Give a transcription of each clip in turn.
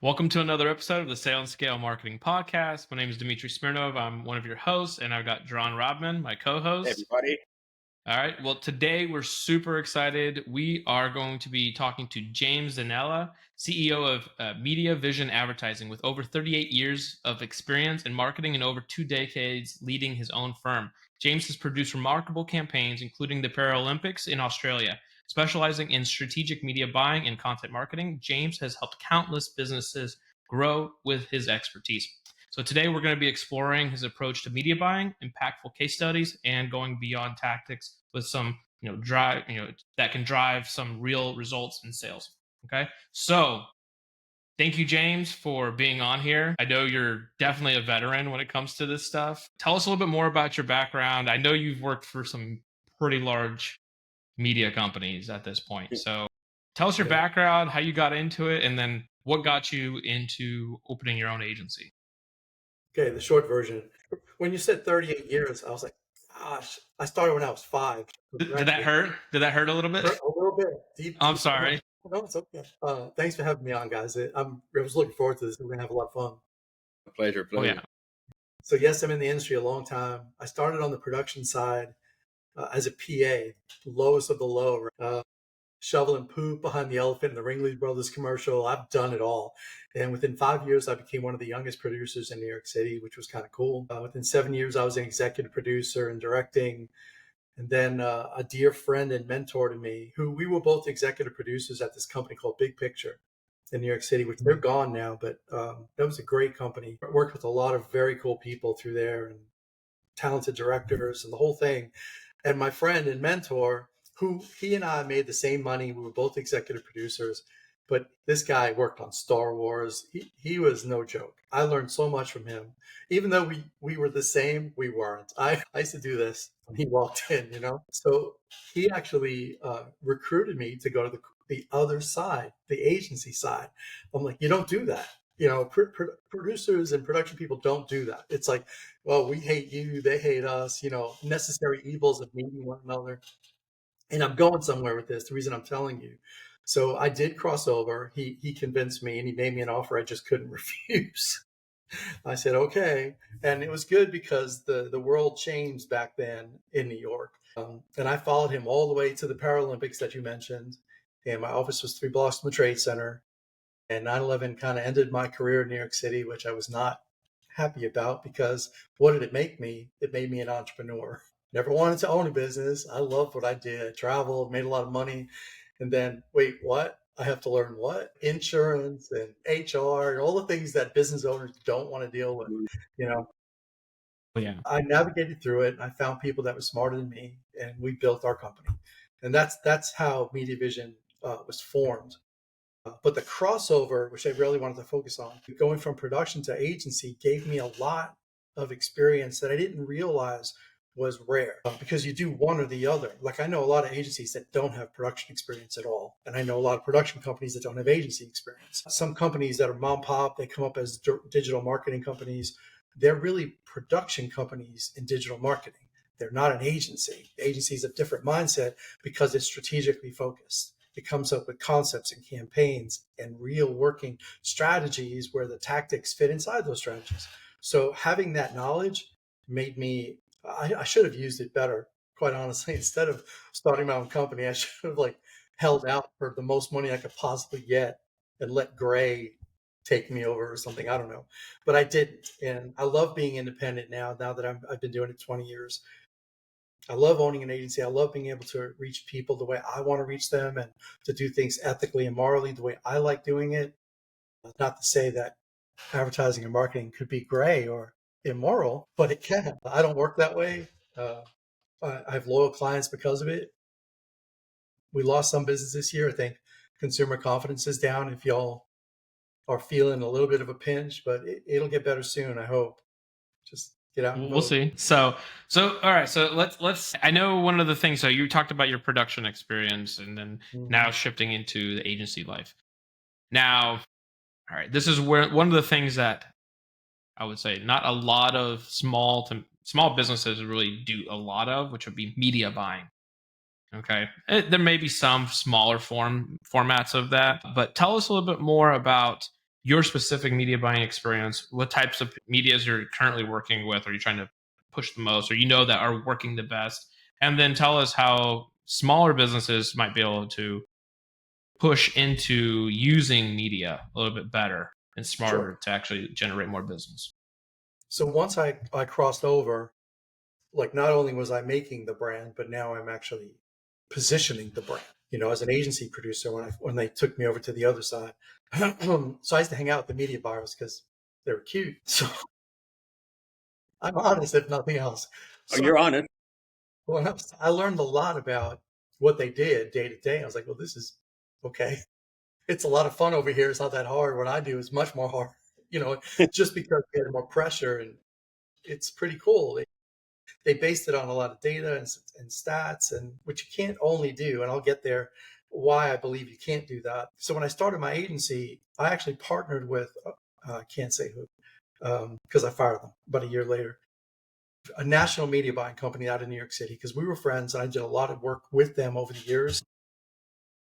Welcome to another episode of the Sale and Scale Marketing Podcast. My name is Dmitriy Smirnov. I'm one of your hosts, and I've got Jaron Rabman, my Hey, co-host. everybody. All right. Well, today we're super excited. We are going to be talking to James Danella, CEO of Media Vision Advertising, with over 38 years of experience in marketing and over 2 decades leading his own firm. James has produced remarkable campaigns, including the Paralympics in Australia. Specializing in strategic media buying and content marketing, James has helped countless businesses grow with his expertise. So today we're going to be exploring his approach to media buying, impactful case studies, and going beyond tactics with some, that can drive some real results in sales. Okay. So thank you, James, for being on here. I know you're definitely a veteran when it comes to this stuff. Tell us a little bit more about your background. I know you've worked for some pretty large media companies at this point. So tell us your Yeah. background, how you got into it, and then what got you into opening your own agency. Okay, the short version. When you said 38 years, I was like, gosh, I started when I was 5. Did that hurt? Did that hurt a little bit? Hurt a little bit. Deep, I'm deep. sorry. No, it's okay. Thanks for having me on, guys. I was looking forward to this. We're going to have a lot of fun. Pleasure. Oh yeah. So, yes, I'm in the industry a long time. I started on the production side as a PA, lowest of the low, shoveling poop behind the elephant in the Ringling Brothers commercial. I've done it all. And within 5 years, I became one of the youngest producers in New York City, which was kind of cool. Within 7 years, I was an executive producer and directing. And then a dear friend and mentor to me, who we were both executive producers at this company called Big Picture in New York City, which they're gone now, but that was a great company. I worked with a lot of very cool people through there and talented directors and the whole thing. And my friend and mentor, who he and I made the same money, we were both executive producers, but this guy worked on Star Wars. He was no joke. I learned so much from him. Even though we were the same, we weren't. I used to do this when he walked in. So he actually recruited me to go to the other side, the agency side. I'm like, you don't do that. Producers and production people don't do that. It's like, well, we hate you, they hate us, necessary evils of meeting one another. And I'm going somewhere with this, the reason I'm telling you. So I did cross over. He convinced me and he made me an offer I just couldn't refuse. I said, okay. And it was good because the world changed back then in New York. And I followed him all the way to the Paralympics that you mentioned. And my office was 3 blocks from the Trade Center. And 9/11 kind of ended my career in New York City, which I was not happy about because what did it make me? It made me an entrepreneur. Never wanted to own a business. I loved what I did. I traveled, made a lot of money. And then, wait, what? I have to learn what? Insurance and HR and all the things that business owners don't want to deal with. You know, Oh yeah. I navigated through it. I found people that were smarter than me, and we built our company. And that's how Media Vision was formed. But the crossover, which I really wanted to focus on, going from production to agency gave me a lot of experience that I didn't realize was rare because you do one or the other. Like I know a lot of agencies that don't have production experience at all. And I know a lot of production companies that don't have agency experience. Some companies that are mom pop, they come up as digital marketing companies. They're really production companies in digital marketing. They're not an agency. The agency is a different mindset because it's strategically focused. It comes up with concepts and campaigns and real working strategies where the tactics fit inside those strategies. So having that knowledge made me, I should have used it better, quite honestly. Instead of starting my own company, I should have held out for the most money I could possibly get and let Gray take me over or something. I don't know, but I didn't. And I love being independent now that I've been doing it 20 years. I love owning an agency. I love being able to reach people the way I want to reach them and to do things ethically and morally the way I like doing it. Not to say that advertising and marketing could be gray or immoral, but it can. I don't work that way. I have loyal clients because of it. We lost some business this year. I think consumer confidence is down. If y'all are feeling a little bit of a pinch, but it'll get better soon, I hope. Just get out and We'll vote. see. So all right. So let's. I know one of the things. So you talked about your production experience, and then now Mhm. shifting into the agency life. Now, all right. This is where one of the things that I would say not a lot of small businesses really do a lot of, which would be media buying. Okay, there may be some smaller formats of that, but tell us a little bit more about your specific media buying experience, what types of medias you're currently working with, or you're trying to push the most, or that are working the best, and then tell us how smaller businesses might be able to push into using media a little bit better and Sure. smarter to actually generate more business. So once I crossed over, like not only was I making the brand, but now I'm actually positioning the brand. As an agency producer, when they took me over to the other side, so I used to hang out with the media buyers because they were cute. So I'm honest, if nothing else. Oh, So you're honest. I learned a lot about what they did day to day. I was like, well, this is okay. It's a lot of fun over here. It's not that hard. What I do is much more hard, just because we had more pressure, and it's pretty cool. They based it on a lot of data and stats, and which you can't only do, and I'll get there why I believe you can't do that. So when I started my agency, I actually partnered with, I can't say who, because I fired them about a year later, a national media buying company out of New York City, because we were friends and I did a lot of work with them over the years.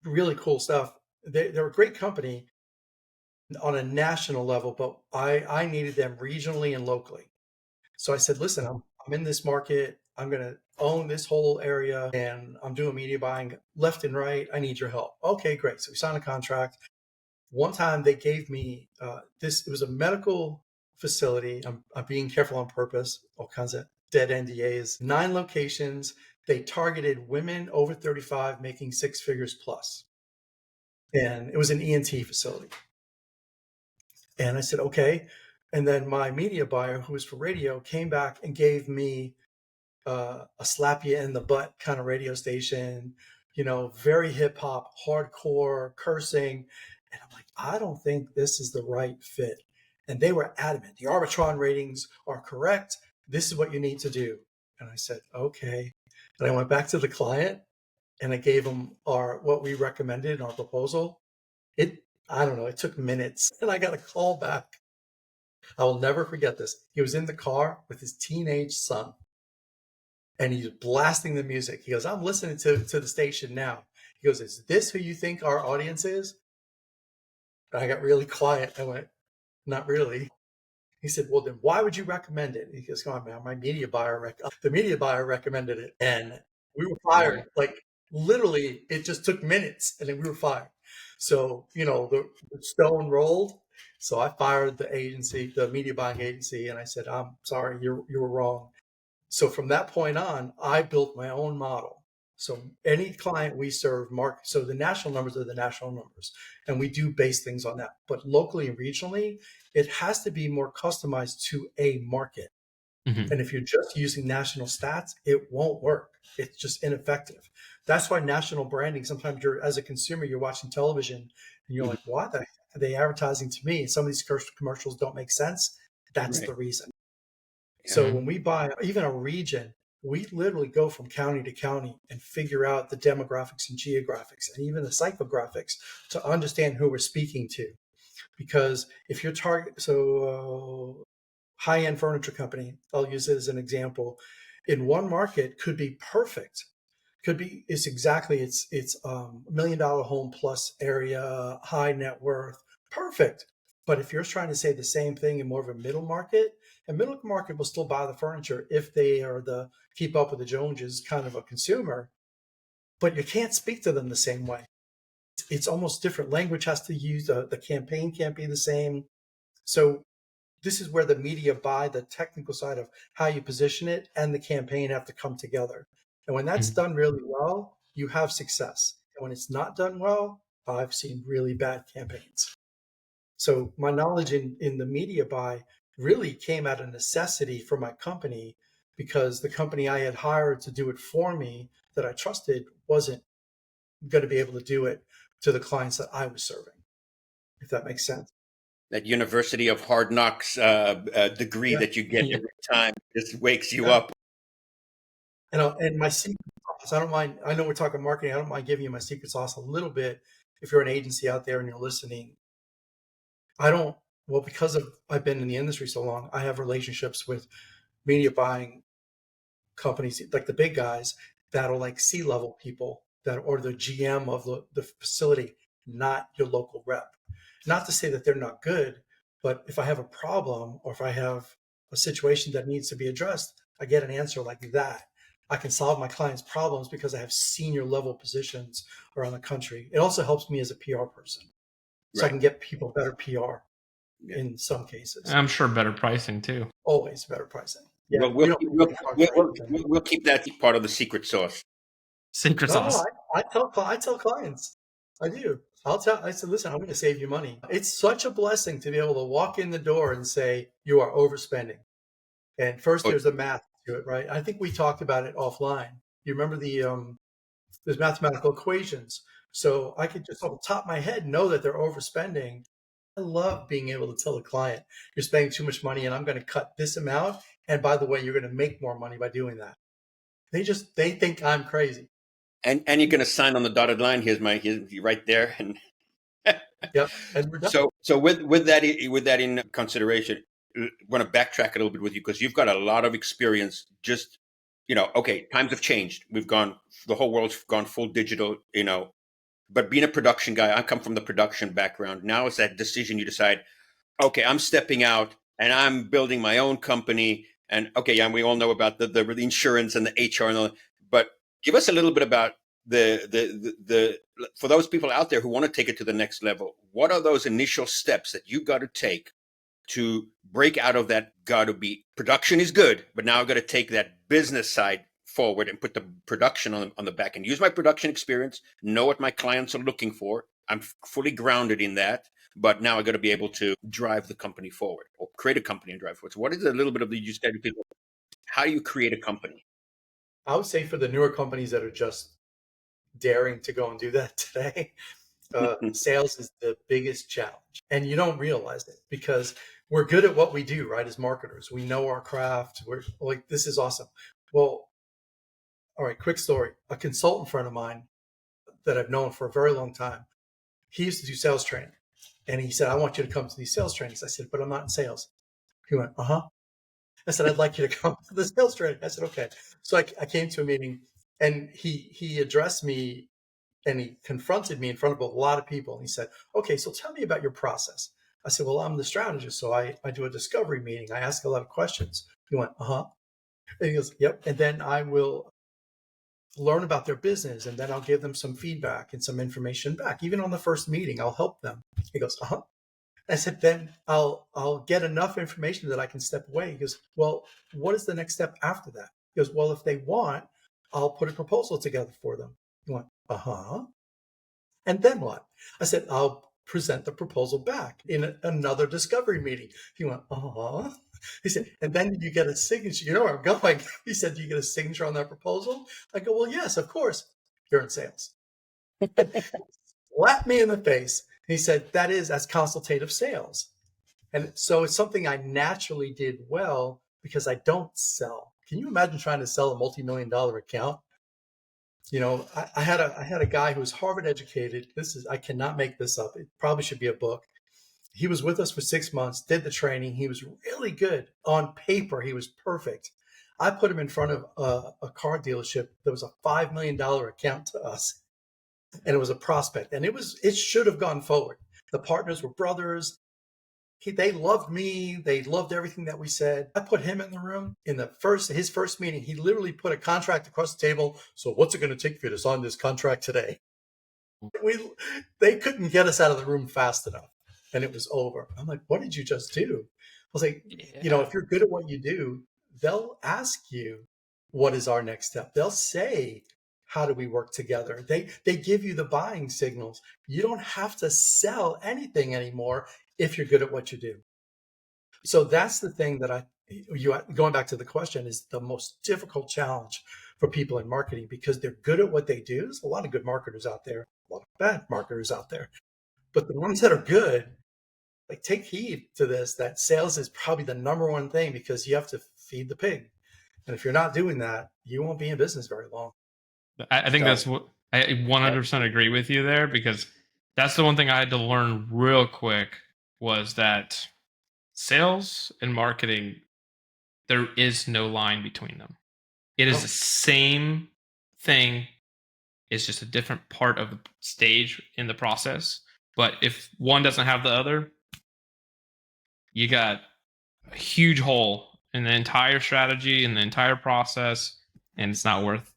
Really cool stuff. They're a great company on a national level, but I needed them regionally and locally. So I said, listen, I'm in this market. I'm going to own this whole area and I'm doing media buying left and right. I need your help. Okay, great. So we signed a contract. One time they gave me it was a medical facility. I'm being careful on purpose, all kinds of dead NDAs, 9 locations. They targeted women over 35 making 6 figures plus. And it was an ENT facility. And I said, okay. And then my media buyer, who was for radio, came back and gave me a slap you in the butt kind of radio station, very hip hop, hardcore, cursing. And I'm like, I don't think this is the right fit. And they were adamant. The Arbitron ratings are correct. This is what you need to do. And I said, okay. And I went back to the client and I gave them what we recommended in our proposal. I don't know, it took minutes and I got a call back. I will never forget this. He was in the car with his teenage son and he's blasting the music. He goes, I'm listening to the station now. He goes, is this who you think our audience is? And I got really quiet. I went, not really. He said, well, then why would you recommend it? He goes, come on, man, the media buyer recommended it. And we were fired. Like literally, it just took minutes and then we were fired. So, the stone rolled. So I fired the agency, the media buying agency, and I said, I'm sorry, you were wrong. So from that point on, I built my own model. So any client we serve, so the national numbers are the national numbers, and we do base things on that. But locally and regionally, it has to be more customized to a market. Mm-hmm. And if you're just using national stats, it won't work. It's just ineffective. That's why national branding, sometimes as a consumer, you're watching television and you're like, why the heck are they advertising to me? Some of these commercials don't make sense. That's the reason. So when we buy even a region, we literally go from county to county and figure out the demographics and geographics and even the psychographics to understand who we're speaking to. Because if you're high-end furniture company, I'll use it as an example, in one market could be perfect. It's $1 million home plus area, high net worth, perfect. But if you're trying to say the same thing in more of a middle market, and middle market will still buy the furniture if they are the keep up with the Joneses kind of a consumer, but you can't speak to them the same way. It's almost different. Language has to use, the campaign can't be the same. So this is where the media buy, the technical side of how you position it and the campaign have to come together. And when that's done really well, you have success. And when it's not done well, I've seen really bad campaigns. So my knowledge in the media buy really came out of necessity for my company, because the company I had hired to do it for me that I trusted wasn't going to be able to do it to the clients that I was serving, if that makes sense. That University of Hard Knocks degree that you get every time just wakes you up. And my secret sauce, I don't mind. I know we're talking marketing. I don't mind giving you my secret sauce a little bit. If you're an agency out there and you're listening, because I've been in the industry so long, I have relationships with media buying companies, like the big guys that are like C-level people or the GM of the facility, not your local rep. Not to say that they're not good, but if I have a problem or if I have a situation that needs to be addressed, I get an answer like that. I can solve my clients' problems because I have senior level positions around the country. It also helps me as a PR person. So I can get people better PR in some cases. I'm sure better pricing too. Always better pricing. Yeah, Well, we don't we'll keep that part of the secret sauce. Secret sauce. I tell clients, I do. I said, listen, I'm going to save you money. It's such a blessing to be able to walk in the door and say, you are overspending. And first there's the math to it, right? I think we talked about it offline. You remember there's mathematical equations. So I could just off the top of my head know that they're overspending. I love being able to tell a client, you're spending too much money and I'm going to cut this amount. And by the way, you're going to make more money by doing that. They think I'm crazy. And you're going to sign on the dotted line. Here's right there. And yep. And we're done. So with that in consideration, I want to backtrack a little bit with you because you've got a lot of experience. Just okay, times have changed. The whole world's gone full digital. But being a production guy, I come from the production background. Now it's that decision you decide, okay, I'm stepping out and I'm building my own company. And okay, yeah, we all know about the insurance and the HR and all that. But give us a little bit about the for those people out there who want to take it to the next level. What are those initial steps that you got to take to break out of that? Got to be production is good, but now I've got to take that business side forward and put the production on the back and use my production experience, know what my clients are looking for. I'm fully grounded in that, but now I got to be able to drive the company forward or create a company and drive forward. So what is a little bit of you said to people? How do you create a company? I would say for the newer companies that are just daring to go and do that today, sales is the biggest challenge. And you don't realize it because we're good at what we do, right? As marketers, we know our craft. We're like, this is awesome. Well, all right, quick story. A consultant friend of mine that I've known for a very long time, he used to do sales training. And he said, I want you to come to these sales trainings. I said, but I'm not in sales. He went, uh-huh. I said, I'd like you to come to the sales training. I said, okay. So I came to a meeting and he addressed me and he confronted me in front of a lot of people. And he said, okay, so tell me about your process. I said, well, I'm the strategist. So I do a discovery meeting. I ask a lot of questions. He went, uh-huh. And he goes, yep. And then I will learn about their business and then I'll give them some feedback and some information back. Even on the first meeting, I'll help them. He goes, uh-huh. I said, then I'll get enough information that I can step away. He goes, well, what is the next step after that? He goes, well, if they want, I'll put a proposal together for them. He went, uh-huh. And then what? I said, I'll present the proposal back in another discovery meeting. He went, uh-huh. He said, and then you get a signature. You know where I'm going. He said, do you get a signature on that proposal? I go, well, yes, of course. You're in sales. Slapped me in the face. He said, that's consultative sales. And so it's something I naturally did well because I don't sell. Can you imagine trying to sell a multi-million-dollar account? I had a guy who was Harvard educated. I cannot make this up. It probably should be a book. He was with us for 6 months, did the training. He was really good. On paper, he was perfect. I put him in front of a car dealership. There was a $5 million account to us. And it was a prospect. And it should have gone forward. The partners were brothers. They loved me. They loved everything that we said. I put him in the room in his first meeting. He literally put a contract across the table. So what's it going to take for you to sign this contract today? They couldn't get us out of the room fast enough. And it was over. I'm like, what did you just do? I was like, if you're good at what you do, they'll ask you, what is our next step? They'll say, how do we work together? They give you the buying signals. You don't have to sell anything anymore if you're good at what you do. So that's the thing that going back to the question, is the most difficult challenge for people in marketing because they're good at what they do. There's a lot of good marketers out there, a lot of bad marketers out there. But the ones that are good, like, take heed to this, that sales is probably the number one thing because you have to feed the pig. And if you're not doing that, you won't be in business very long. I think that's what I 100% agree with you there, because that's the one thing I had to learn real quick was that sales and marketing, there is no line between them. It is the same thing. It's just a different part of the stage in the process. But if one doesn't have the other, you got a huge hole in the entire strategy and the entire process, and it's not worth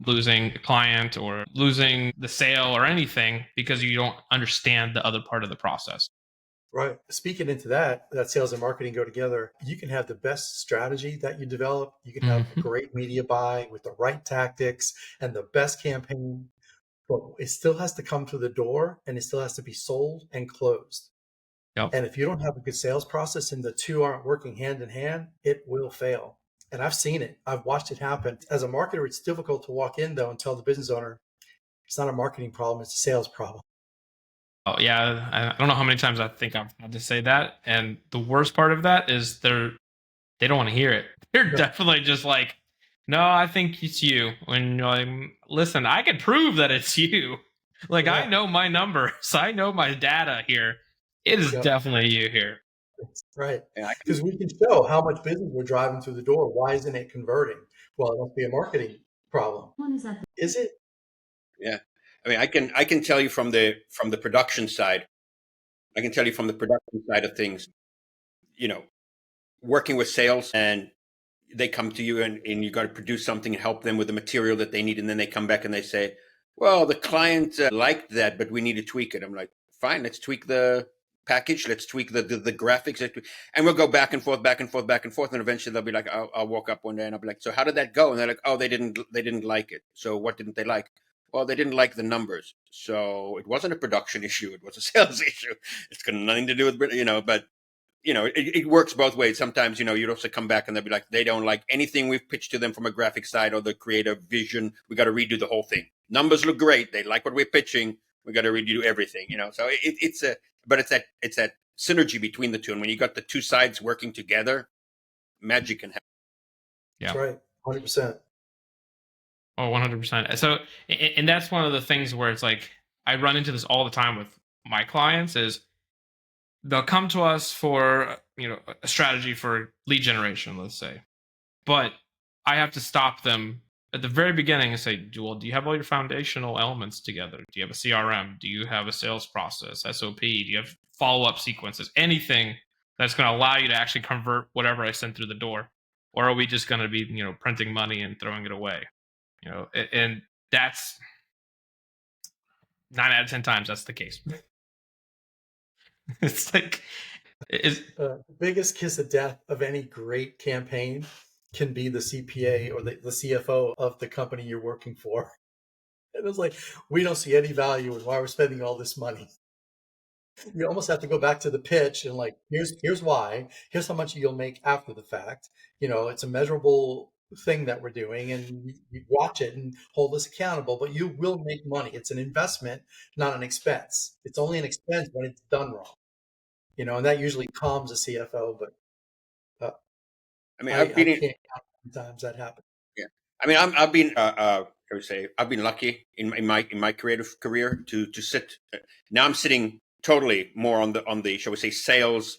losing a client or losing the sale or anything because you don't understand the other part of the process. Right. Speaking into that sales and marketing go together. You can have the best strategy that you develop. You can have a great media buy with the right tactics and the best campaign, but it still has to come through the door and it still has to be sold and closed. Yep. And if you don't have a good sales process and the two aren't working hand in hand, it will fail. And I've seen it. I've watched it happen. As a marketer, it's difficult to walk in though and tell the business owner it's not a marketing problem, it's a sales problem. Oh yeah, I don't know how many times I think I've had to say that, and the worst part of that is they don't want to hear it. They're Yeah. definitely just like, no, I think it's you. When you're like, listen, I can prove that it's you. Like I Yeah. know my numbers, I know my data here. It is Yep. definitely you here. Right. Yeah, Because we can show how much business we're driving through the door. Why isn't it converting? Well, it must be a marketing problem. Is it? yeah. I mean, I can tell you from the production side. I can tell you from the production side of things. You know, working with sales, and they come to you, and you got to produce something and help them with the material that they need, and then they come back and they say, well, the client liked that, but we need to tweak it. I'm like, fine, let's tweak the package, let's tweak the graphics, and we'll go back and forth, back and forth, back and forth, and eventually they'll be like, I'll walk up one day and I'll be like, so how did that go? And they're like, oh, they didn't like it. So what didn't they like? Well, they didn't like the numbers. So it wasn't a production issue, it was a sales issue. It's got nothing to do with, but it works both ways. Sometimes, you'd also come back and they'll be like, they don't like anything we've pitched to them from a graphic side or the creative vision. We got to redo the whole thing. Numbers look great. They like what we're pitching. We got to redo everything, So but it's that synergy between the two. And when you got the two sides working together, magic can happen. Yeah. That's right. 100%. Oh, 100%. So, and that's one of the things where it's like, I run into this all the time with my clients is they'll come to us for, a strategy for lead generation, let's say. But I have to stop them at the very beginning and say, well, do you have all your foundational elements together? Do you have a CRM? Do you have a sales process, SOP? Do you have follow-up sequences? Anything that's going to allow you to actually convert whatever I send through the door? Or are we just going to be, printing money and throwing it away? And that's 9 out of 10 times that's the case. It's like, The biggest kiss of death of any great campaign can be the CPA or the CFO of the company you're working for. And it's like, we don't see any value in why we're spending all this money. You almost have to go back to the pitch and like, here's why, here's how much you'll make after the fact. It's a measurable thing that we're doing, and you watch it and hold us accountable, but you will make money. It's an investment, not an expense. It's only an expense when it's done wrong, and that usually calms a CFO, but I mean, I can't count how many times that happens. yeah. I mean, I've been, I would say, I've been lucky in my creative career to sit. Now I'm sitting totally more on the shall we say sales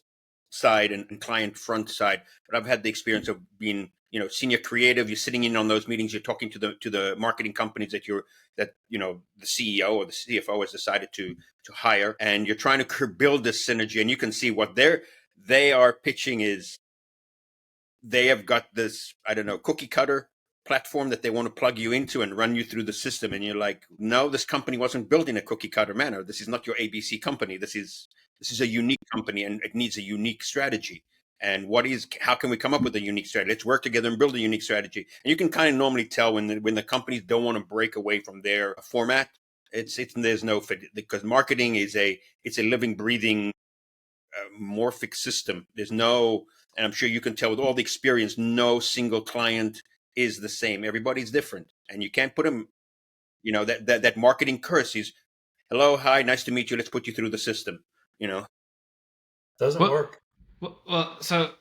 side and client front side. But I've had the experience of being senior creative. You're sitting in on those meetings. You're talking to the marketing companies that the CEO or the CFO has decided to hire, and you're trying to build this synergy. And you can see what they are pitching is they have got this, I don't know, cookie cutter platform that they want to plug you into and run you through the system. And you're like, no, this company wasn't built in a cookie cutter manner. This is not your ABC company. This is a unique company, and it needs a unique strategy. And how can we come up with a unique strategy? Let's work together and build a unique strategy. And you can kind of normally tell when the companies don't want to break away from their format. There's no fit, because marketing it's a living, breathing, morphic system. There's no, and I'm sure you can tell with all the experience, no single client is the same. Everybody's different, and you can't put them. That marketing curse is, hello, hi, nice to meet you. Let's put you through the system. Doesn't work. Well, so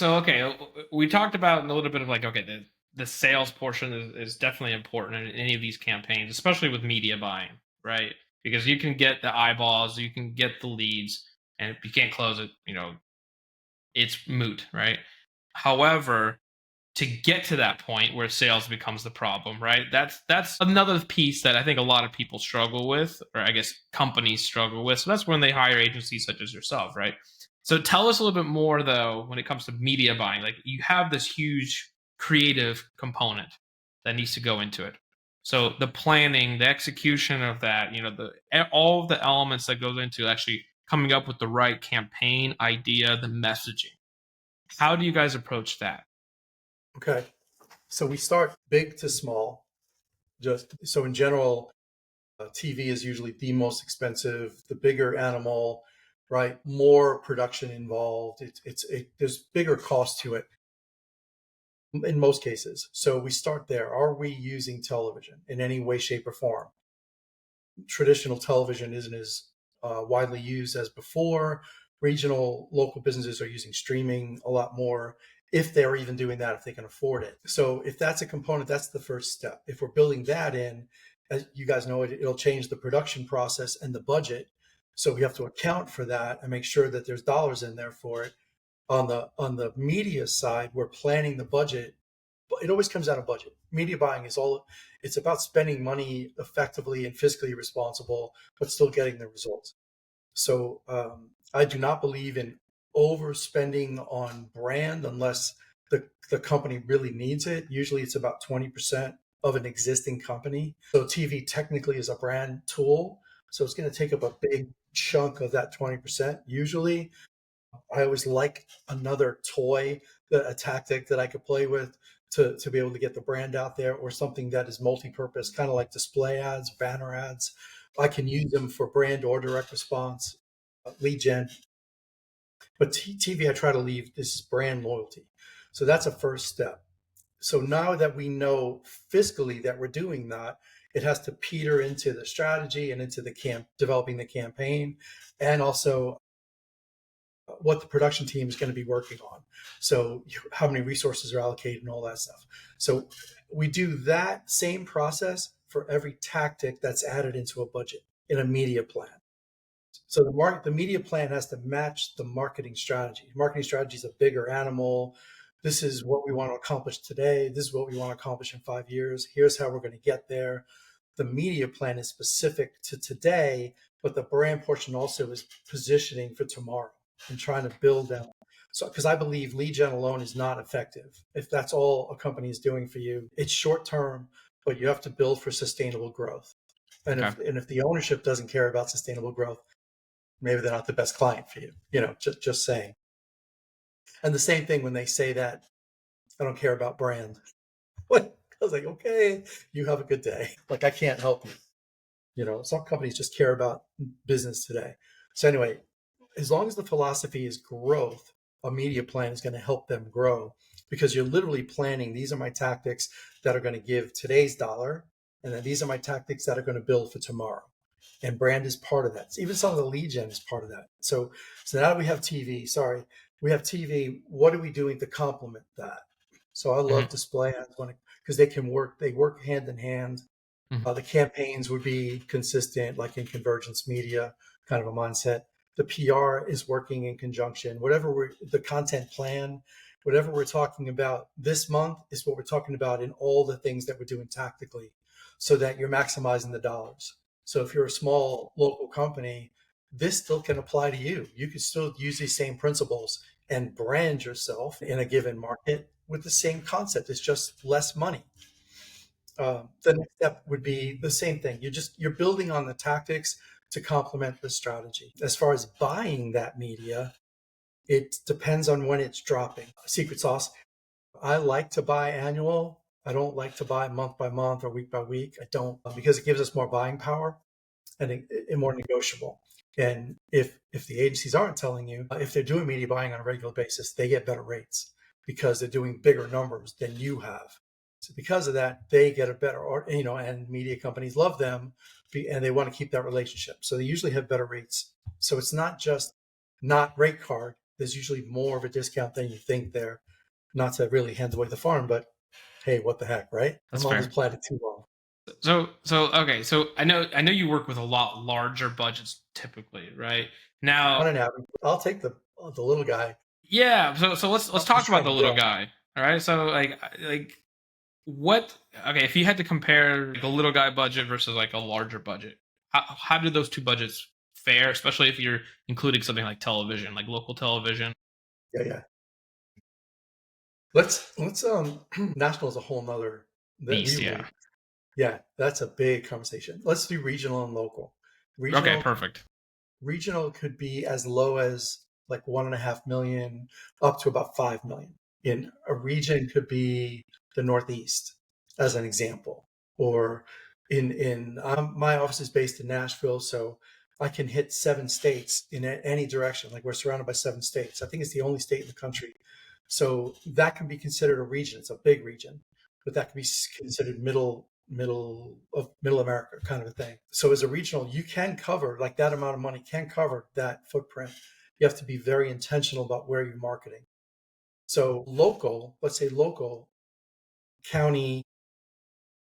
okay, we talked about a little bit of like, okay, the sales portion is definitely important in any of these campaigns, especially with media buying, right? Because you can get the eyeballs, you can get the leads, and if you can't close it, it's moot, right? However, to get to that point where sales becomes the problem, right? That's another piece that I think a lot of people struggle with, or I guess companies struggle with. So that's when they hire agencies such as yourself, right? So tell us a little bit more though when it comes to media buying. Like you have this huge creative component that needs to go into it. So the planning, the execution of that, all of the elements that goes into actually coming up with the right campaign idea, the messaging. How do you guys approach that? Okay. So we start big to small. Just so in general, TV is usually the most expensive, the bigger animal, right? More production involved. There's bigger cost to it in most cases. So we start there. Are we using television in any way, shape, or form? Traditional television isn't as widely used as before. Regional, local businesses are using streaming a lot more, if they're even doing that, if they can afford it. So if that's a component, that's the first step. If we're building that in, as you guys know, it'll change the production process and the budget. So we have to account for that and make sure that there's dollars in there for it. On the media side, we're planning the budget. It always comes out of budget. Media buying it's about spending money effectively and fiscally responsible, but still getting the results. So I do not believe in overspending on brand unless the company really needs it. Usually it's about 20% of an existing company. So TV technically is a brand tool. So it's going to take up a big chunk of that 20%. Usually I always like another toy, a tactic that I could play with to be able to get the brand out there, or something that is multi-purpose, kind of like display ads, banner ads. I can use them for brand or direct response, lead gen. But TV, I try to leave this is brand loyalty. So that's a first step. So now that we know fiscally that we're doing that, it has to peter into the strategy and into the developing the campaign, and also what the production team is going to be working on. So how many resources are allocated and all that stuff. So we do that same process for every tactic that's added into a budget in a media plan. So the media plan has to match the marketing strategy. Marketing strategy is a bigger animal. This is what we want to accomplish today. This is what we want to accomplish in 5 years. Here's how we're going to get there. The media plan is specific to today, but the brand portion also is positioning for tomorrow and trying to build them. So, because I believe lead gen alone is not effective. If that's all a company is doing for you, it's short term, but you have to build for sustainable growth. And if the ownership doesn't care about sustainable growth, maybe they're not the best client for you. Just saying. And the same thing when they say that I don't care about brand. I was like, okay, you have a good day. Like, I can't help you. Some companies just care about business today. So anyway, as long as the philosophy is growth, a media plan is going to help them grow, because you're literally planning, these are my tactics that are going to give today's dollar, and then these are my tactics that are going to build for tomorrow. And brand is part of that. So even some of the lead gen is part of that. So now that we have TV, we have TV, what are we doing to complement that? So I love display ads because they work hand in hand. The campaigns would be consistent, like in convergence media, kind of a mindset. The PR is working in conjunction. The content plan, whatever we're talking about this month is what we're talking about in all the things that we're doing tactically, so that you're maximizing the dollars. So if you're a small local company, this still can apply to you. You can still use these same principles and brand yourself in a given market with the same concept. It's just less money. The next step would be the same thing. You're building on the tactics to complement the strategy. As far as buying that media, it depends on when it's dropping. Secret sauce. I like to buy annual. I don't like to buy month by month or week by week. I don't, because it gives us more buying power and more negotiable. And if the agencies aren't telling you, if they're doing media buying on a regular basis, they get better rates because they're doing bigger numbers than you have. So because of that, they get a better, and media companies love them and they want to keep that relationship. So they usually have better rates. So it's not just not rate card. There's usually more of a discount than you think there. Not to really hand away the farm, but hey, what the heck, right? That's I'm fair. on this planet too long. Okay. So I know you work with a lot larger budgets typically, right? Now, On an average, I'll take the little guy. yeah. So let's talk about the little guy. All right. So what? Okay, if you had to compare like a little guy budget versus like a larger budget, how do those two budgets fare? Especially if you're including something like television, like local television. Yeah, yeah. Let's national is a whole nother that Beast, we yeah. will. Yeah, that's a big conversation. Let's do regional and local. Okay, Regional perfect. regional could be as low as like 1.5 million up to about 5 million. In a region could be the Northeast, as an example, or in my office is based in Nashville, so I can hit 7 states in any direction. Like we're surrounded by 7 states. I think it's the only state in the country, so that can be considered a region. It's a big region, but that can be considered middle America kind of a thing. So as a regional, you can cover like that amount of money can cover that footprint. You have to be very intentional about where you're marketing. So local, let's say local county,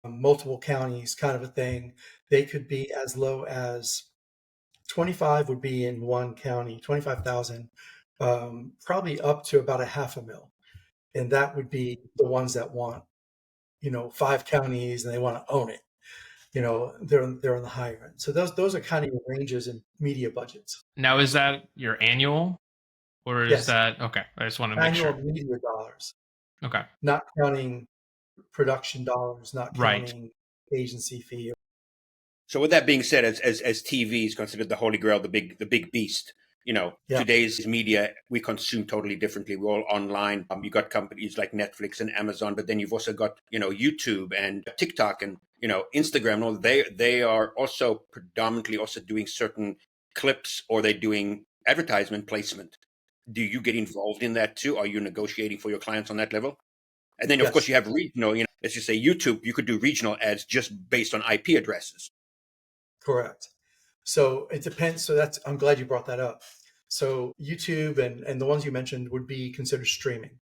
multiple counties kind of a thing, they could be as low as 25 would be in one county, 25,000, probably up to about a half a mil. And that would be the ones that want, 5 counties and they want to own it. They're on the higher end. So those are kind of your ranges in media budgets. Now, is that your annual, or is Yes, that okay? I just want to make annual sure. media dollars, Okay, not counting production dollars, not right. counting agency fee. So with that being said, as TV is considered the holy grail, the big beast, Yeah, today's media we consume totally differently. We're all online. You got companies like Netflix and Amazon, but then you've also got YouTube and TikTok and Instagram. No, they are also predominantly also doing certain clips, or they're doing advertisement placement. Do you get involved in that too? Are you negotiating for your clients on that level? And then of course yes, you have regional. Let's just say YouTube. You could do regional ads just based on IP addresses. correct. So it depends. So I'm glad you brought that up. So YouTube and the ones you mentioned would be considered streaming.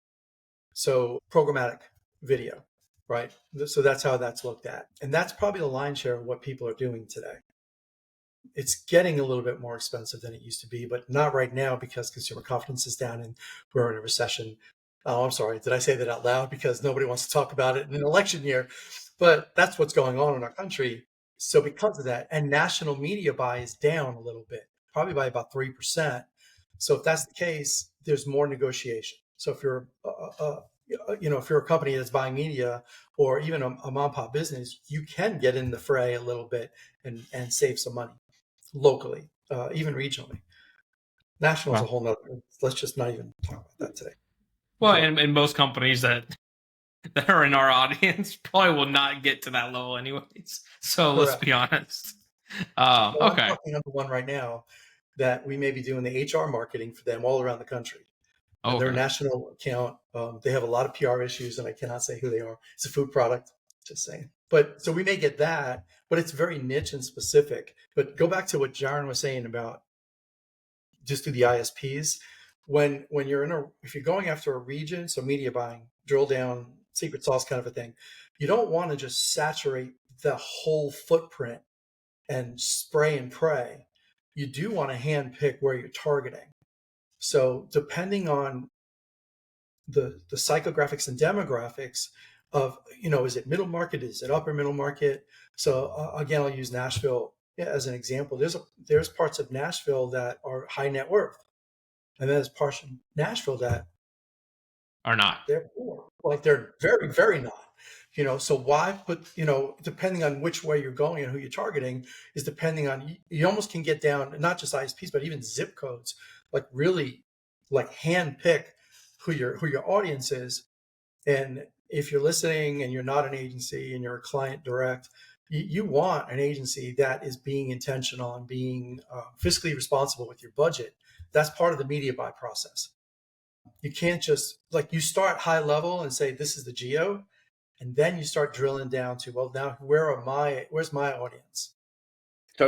So programmatic video, right? So that's how that's looked at. And that's probably the lion's share of what people are doing today. It's getting a little bit more expensive than it used to be, but not right now because consumer confidence is down and we're in a recession. Oh, I'm sorry. Did I say that out loud? Because nobody wants to talk about it in an election year. But that's what's going on in our country. So because of that, and national media buy is down a little bit, probably by about 3%. So if that's the case, there's more negotiation. So if you're if you're a company that's buying media or even a mom and pop business, you can get in the fray a little bit and save some money locally, even regionally. National is a Well, whole nother. Let's just not even talk about that today. well, Correct. and most companies that are in our audience probably will not get to that level anyways. So let's Correct. be honest. Well, I'm Okay. talking on the one right now that we may be doing the HR marketing for them all around the country. And their Okay. national account, they have a lot of PR issues, and I cannot say who they are. It's a food product, just saying. But so we may get that, but it's very niche and specific. But go back to what Jaron was saying about just do the ISPs. When you're if you're going after a region, so media buying, drill down, secret sauce kind of a thing, you don't want to just saturate the whole footprint and spray and pray. You do want to hand pick where you're targeting. So depending on the psychographics and demographics of, is it middle market? Is it upper middle market? So again, I'll use Nashville as an example. There's parts of Nashville that are high net worth. And then there's parts of Nashville that Or not. they're poor. Like they're very, very not. So why put, depending on which way you're going and who you're targeting is depending on, you almost can get down, not just ISPs, but even zip codes, like really like hand pick who your audience is. And if you're listening and you're not an agency and you're a client direct, you want an agency that is being intentional and being fiscally responsible with your budget. That's part of the media buy process. You can't just you start high level and say, this is the geo. And then you start drilling down to, well, now where's my audience? So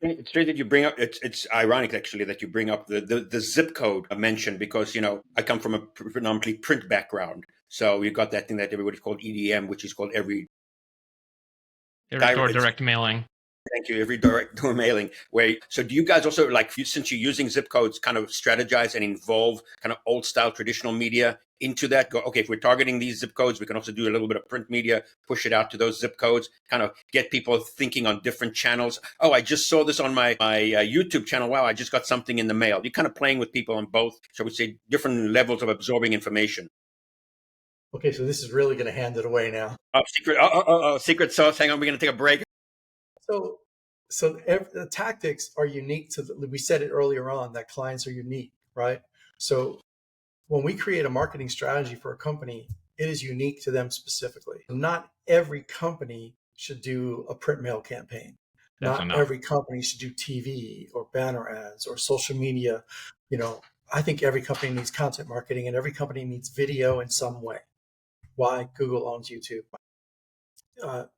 it's great that you bring up. It's ironic actually that you bring up the zip code mention, because I come from a predominantly print background, so we've got that thing that everybody's called EDM, which is called every Direct mailing. Thank you. Every direct door mailing. So do you guys also since you're using zip codes, kind of strategize and involve kind of old style traditional media into that? Go, okay, if we're targeting these zip codes, we can also do a little bit of print media, push it out to those zip codes, kind of get people thinking on different channels. Oh, I just saw this on my YouTube channel. Wow, I just got something in the mail. You're kind of playing with people on both, shall we say, different levels of absorbing information. Okay, so this is really going to hand it away now. Secret sauce. Hang on, we're going to take a break. So the tactics are unique to we said it earlier on that clients are unique, right? So when we create a marketing strategy for a company, it is unique to them specifically. Not every company should do a print mail campaign. Not every company should do TV or banner ads or social media. I think every company needs content marketing and every company needs video in some way. Why? Google owns YouTube.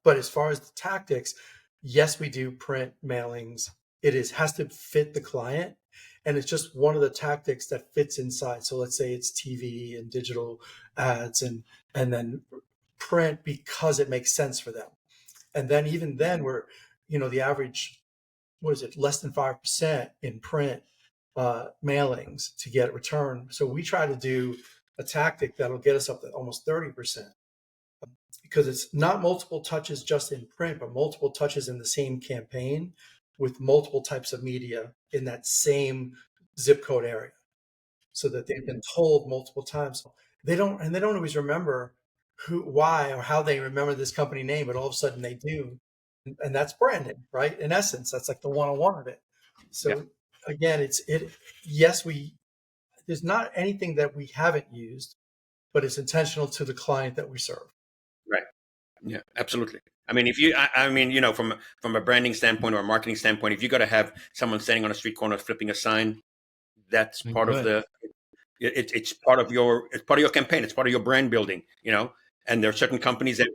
But as far as the tactics, yes, we do print mailings. It has to fit the client. And it's just one of the tactics that fits inside. So let's say it's TV and digital ads and then print because it makes sense for them. And then even then we're, the average, less than 5% in print mailings to get return. So we try to do a tactic that'll get us up to almost 30%. Because it's not multiple touches just in print, but multiple touches in the same campaign with multiple types of media in that same zip code area, so that they've been told multiple times. They don't always remember why, or how they remember this company name, but all of a sudden they do. And that's branding, right? In essence, that's like the one-on-one of it. So again, there's not anything that we haven't used, but it's intentional to the client that we serve. Right. Yeah, absolutely. I mean, from a branding standpoint or a marketing standpoint, if you got to have someone standing on a street corner flipping a sign, that's part of it's part of your campaign. It's part of your brand building, and there are certain companies that,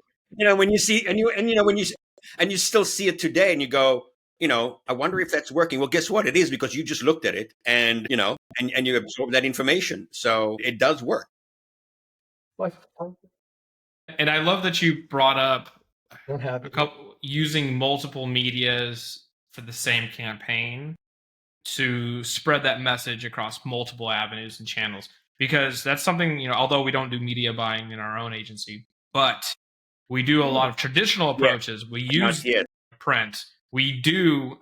when you see, and you still see it today and you go, I wonder if that's working. Well, guess what? It is, because you just looked at it and, and you absorb that information. So it does work. And I love that you brought up a using multiple medias for the same campaign to spread that message across multiple avenues and channels, because that's something, although we don't do media buying in our own agency, but we do a lot of traditional approaches. We use print. We do,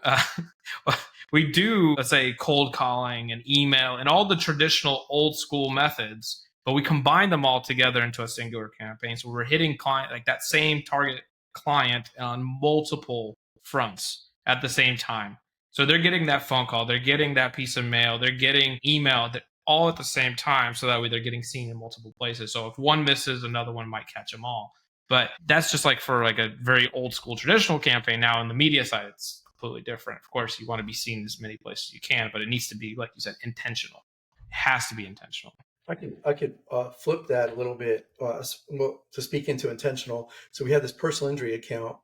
let's say, cold calling and email and all the traditional old school methods, but we combine them all together into a singular campaign. So we're hitting client, like that same target client, on multiple fronts at the same time. So they're getting that phone call, they're getting that piece of mail, they're getting email, all at the same time. So that way they're getting seen in multiple places. So if one misses, another one might catch them all. But that's just like for like a very old school traditional campaign. Now on the media side, it's completely different. Of course, you want to be seen as many places as you can, but it needs to be, like you said, intentional. It has to be intentional. I could flip that a little bit to speak into intentional. So we had this personal injury account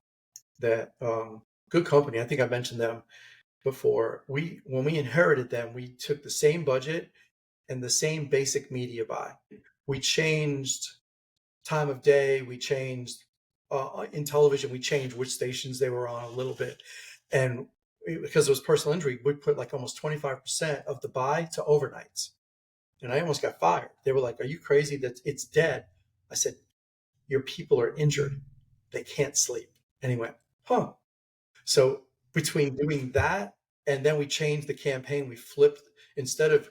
that good company. I think I mentioned them before. When we inherited them, we took the same budget and the same basic media buy. We changed time of day. We changed in television. We changed which stations they were on a little bit, and because it was personal injury, we put like almost 25% of the buy to overnights. And I almost got fired. They were like, "Are you crazy? That it's dead." I said, "Your people are injured. They can't sleep." And he went, "Huh." So between doing that and then we changed the campaign, we flipped, instead of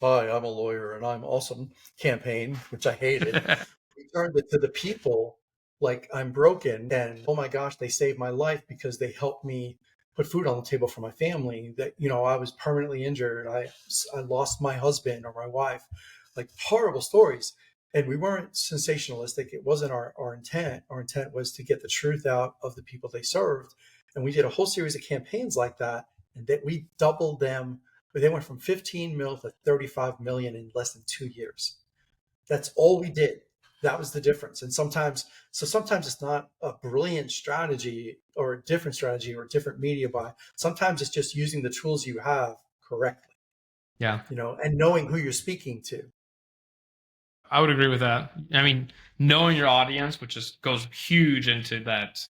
"Hi, I'm a lawyer and I'm awesome" campaign, which I hated, we turned it to the people like, "I'm broken and oh my gosh, they saved my life because they helped me put food on the table for my family. That, I was permanently injured. I lost my husband or my wife," like horrible stories. And we weren't sensationalistic. It wasn't our intent. Our intent was to get the truth out of the people they served. And we did a whole series of campaigns like that. And that we doubled them. They went from 15 mil to 35 million in less than 2 years. That's all we did. That was the difference. And sometimes it's not a brilliant strategy or a different strategy or a different media buy. Sometimes it's just using the tools you have correctly. Yeah. And knowing who you're speaking to. I would agree with that. I mean, knowing your audience, which just goes huge into that,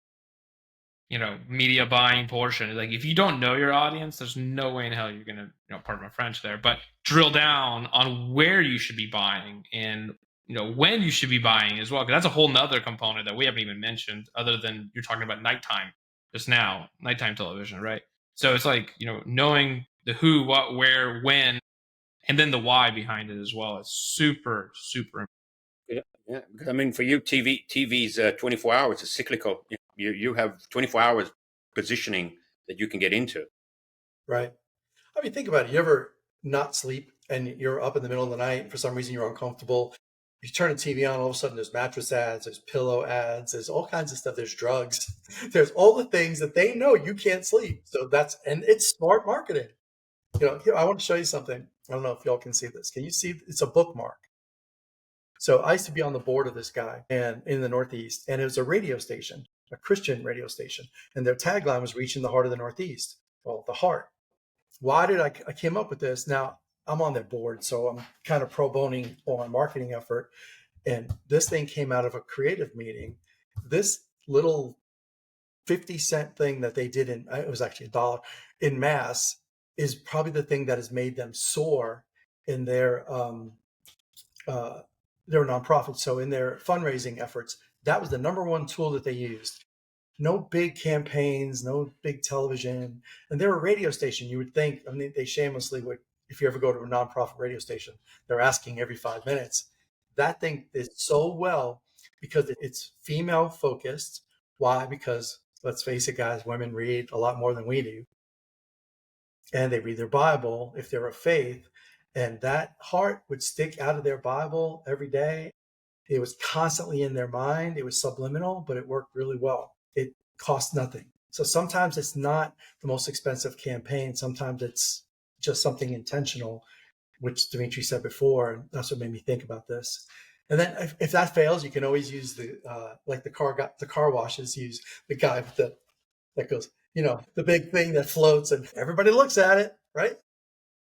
media buying portion. Like, if you don't know your audience, there's no way in hell you're going to, pardon my French there, but drill down on where you should be buying and when you should be buying as well, because that's a whole nother component that we haven't even mentioned, other than you're talking about nighttime just now, nighttime television, right? So it's like, knowing the who, what, where, when, and then the why behind it as well is super, super. Yeah, yeah. Because I mean, for you, TV's 24 hours is cyclical. You have 24 hours positioning that you can get into. Right. I mean, think about it. You ever not sleep and you're up in the middle of the night and for some reason you're uncomfortable? You turn the TV on, all of a sudden there's mattress ads, there's pillow ads, there's all kinds of stuff. There's drugs. There's all the things that they know you can't sleep. So and it's smart marketing. Here, I want to show you something. I don't know if y'all can see this. Can you see? It's a bookmark. So I used to be on the board of this guy and in the Northeast, and it was a radio station, a Christian radio station. And their tagline was reaching the heart of the Northeast. Well, the heart. Why did I came up with this? Now I'm on their board, so I'm kind of pro boning on marketing effort. And this thing came out of a creative meeting. This little 50-cent thing that they did it was actually $1 in mass is probably the thing that has made them soar in their nonprofit. So in their fundraising efforts, that was the number one tool that they used. No big campaigns, no big television. And they're a radio station. You would think, I mean, they shamelessly would, if you ever go to a nonprofit radio station, they're asking every 5 minutes. That thing is so well because it's female focused. Why? Because let's face it, guys, women read a lot more than we do. And they read their Bible if they're of faith. And that heart would stick out of their Bible every day. It was constantly in their mind. It was subliminal, but it worked really well. It cost nothing. So sometimes it's not the most expensive campaign. Sometimes it's just something intentional, which Dmitry said before. And that's what made me think about this. And then if that fails, you can always use the car washes use the guy with that goes, the big thing that floats and everybody looks at it, right?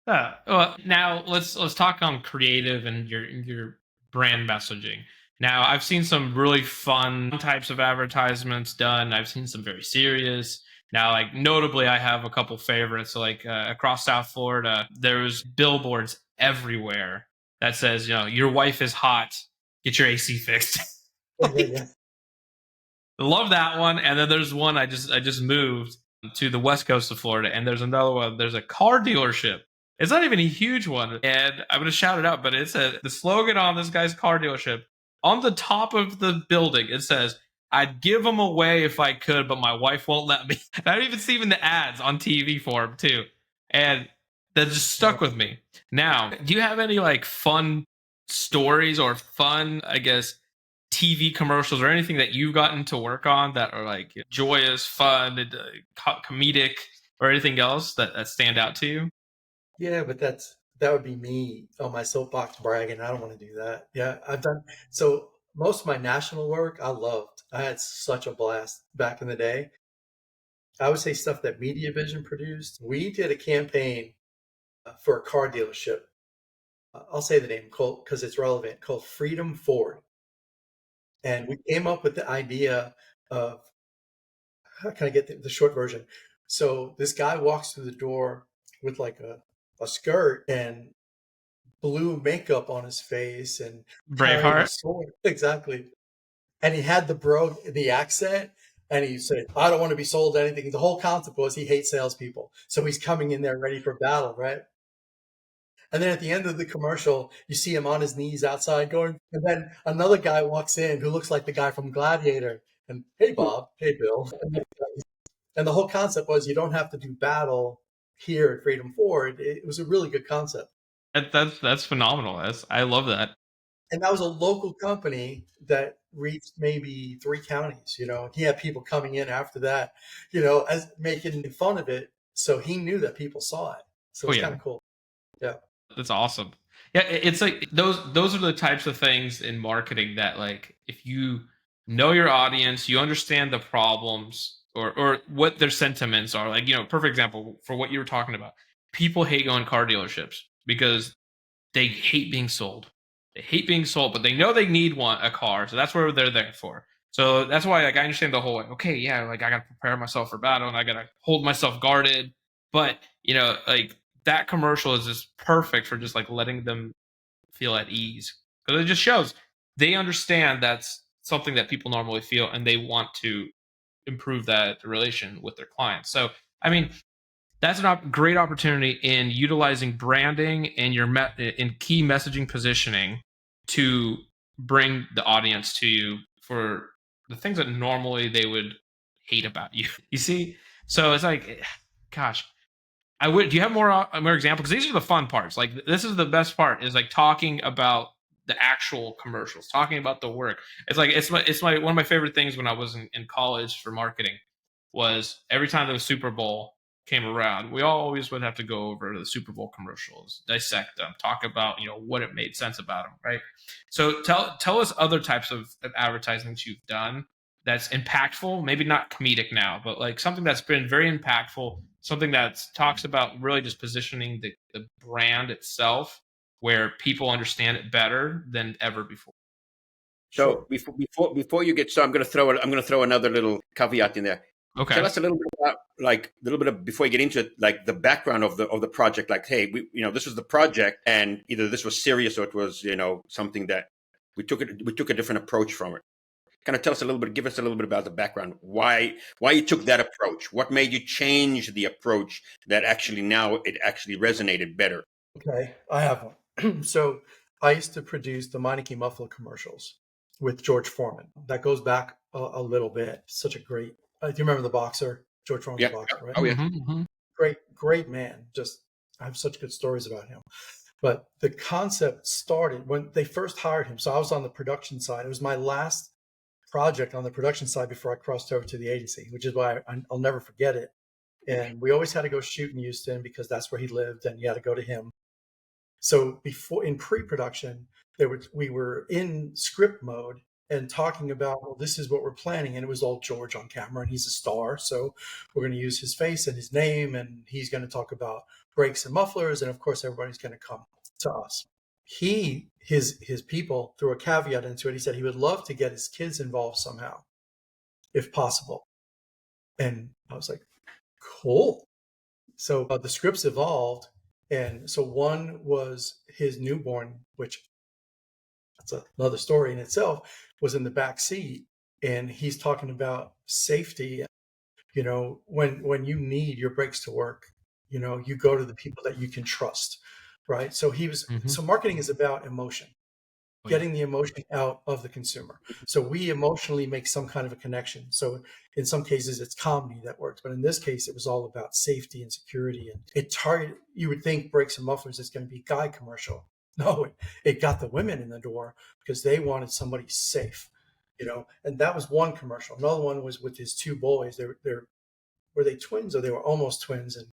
Well, now let's talk on creative and your brand messaging. Now, I've seen some really fun types of advertisements done. I've seen some very serious. Now, like notably, I have a couple favorites. So, like across South Florida, there's billboards everywhere that says, your wife is hot, get your AC fixed. Yeah. Love that one. And then there's one I just moved to the west coast of Florida, and there's another one. There's a car dealership. It's not even a huge one, and I'm going to shout it out, but it's the slogan on this guy's car dealership. On the top of the building, it says, "I'd give them away if I could, but my wife won't let me." And I don't even see even the ads on TV for him, too. And that just stuck with me. Now, do you have any like fun stories or fun, I guess, TV commercials or anything that you've gotten to work on that are like joyous, fun, comedic, or anything else that stand out to you? Yeah, but that would be me on my soapbox bragging. I don't want to do that. Yeah, I've done so most of my national work I loved. I had such a blast back in the day. I would say stuff that Media Vision produced. We did a campaign for a car dealership. I'll say the name because it's relevant, called Freedom Ford. And we came up with the idea of how can I get the short version? So this guy walks through the door with like a skirt and blue makeup on his face and carrying a Braveheart. sword. Exactly. And he had the accent, and he said, "I don't want to be sold anything." The whole concept was he hates salespeople. So he's coming in there ready for battle, right? And then at the end of the commercial, you see him on his knees outside going, and then another guy walks in who looks like the guy from Gladiator. And hey, Bob, hey, Bill. And the whole concept was you don't have to do battle here at Freedom Ford. It was a really good concept. That's phenomenal. I love that. And that was a local company that reached maybe 3 counties. He had people coming in after that, as making fun of it. So he knew that people saw it. So it's kind of cool. Yeah. That's awesome. Yeah, it's like those are the types of things in marketing that, like, if you know your audience, you understand the problems or what their sentiments are. Like, perfect example for what you were talking about. People hate going to car dealerships because they hate being sold. They hate being sold, but they know they need a car, so that's what they're there for. So that's why, like, I understand the whole, like, okay, yeah, like I gotta prepare myself for battle and I gotta hold myself guarded. But like that commercial is just perfect for just like letting them feel at ease. because it just shows they understand that's something that people normally feel, and they want to improve that relation with their clients. So, I mean, that's a great opportunity in utilizing branding and your in key messaging positioning to bring the audience to you for the things that normally they would hate about you. You see, so it's like, gosh, I would. Do you have more examples? Because these are the fun parts. Like this is the best part. Is like talking about the actual commercials, talking about the work. It's like it's my one of my favorite things when I was in college for marketing was every time the Super Bowl came around, we always would have to go over the Super Bowl commercials, dissect them, talk about what it made sense about them, right? So tell us other types of advertisements you've done that's impactful, maybe not comedic now, but like something that's been very impactful, something that talks about really just positioning the brand itself where people understand it better than ever before. So before you get started, I'm going to throw another little caveat in there. Okay. Tell us a little bit about, like, a little bit of, before you get into it, like the background of the project. Like, hey, this was the project, and either this was serious or it was something that we took a different approach from it. Kind of tell us a little bit, give us a little bit about the background. Why you took that approach? What made you change the approach that actually now it actually resonated better? Okay, I have one. So I used to produce the Meineke Muffler commercials with George Foreman. That goes back a little bit. Such a great. Do you remember the boxer? George Foreman's Yeah. the boxer, right? Oh yeah. Mm-hmm. Great man. Just I have such good stories about him. But the concept started when they first hired him. So I was on the production side. It was my last project on the production side before I crossed over to the agency, which is why I'll never forget it. And we always had to go shoot in Houston because that's where he lived, and you had to go to him. So before in pre-production, we were in script mode and talking about, well, this is what we're planning, and it was all George on camera, and he's a star, so we're going to use his face and his name, and he's going to talk about brakes and mufflers, and of course everybody's going to come to us. His people threw a caveat into it. He said he would love to get his kids involved somehow, if possible. And I was like, cool. So the scripts evolved. And so one was his newborn, which that's another story in itself, was in the back seat. And he's talking about safety. When you need your brakes to work, you go to the people that you can trust, right? So so marketing is about emotion. Getting the emotion out of the consumer. So we emotionally make some kind of a connection. So in some cases it's comedy that works, but in this case it was all about safety and security. And you would think brakes and mufflers is going to be a guy commercial. No, it got the women in the door because they wanted somebody safe, and that was one commercial. Another one was with his two boys. Were they twins or they were almost twins and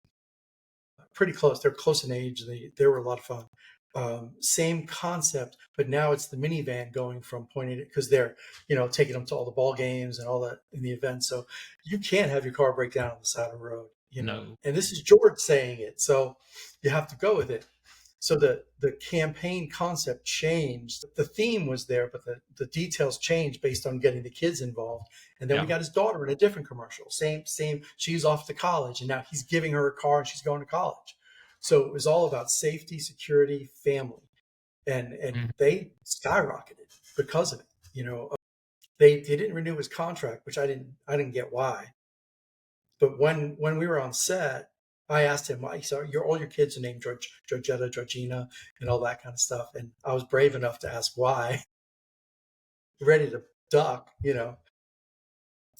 pretty close. They're close in age. They were a lot of fun. Same concept, but now it's the minivan going from point A to, because they're taking them to all the ball games and all that in the event. So you can't have your car break down on the side of the road, No. And this is George saying it, so you have to go with it. So the campaign concept changed. The theme was there, but the details changed based on getting the kids involved. And then we got his daughter in a different commercial. Same. She's off to college, and now he's giving her a car, and she's going to college. So it was all about safety, security, family, and they skyrocketed because of it. They didn't renew his contract, which I didn't get why. But when we were on set, I asked him, "Why? So all your kids are named Georgetta, Georgina, and all that kind of stuff." And I was brave enough to ask why. Ready to duck.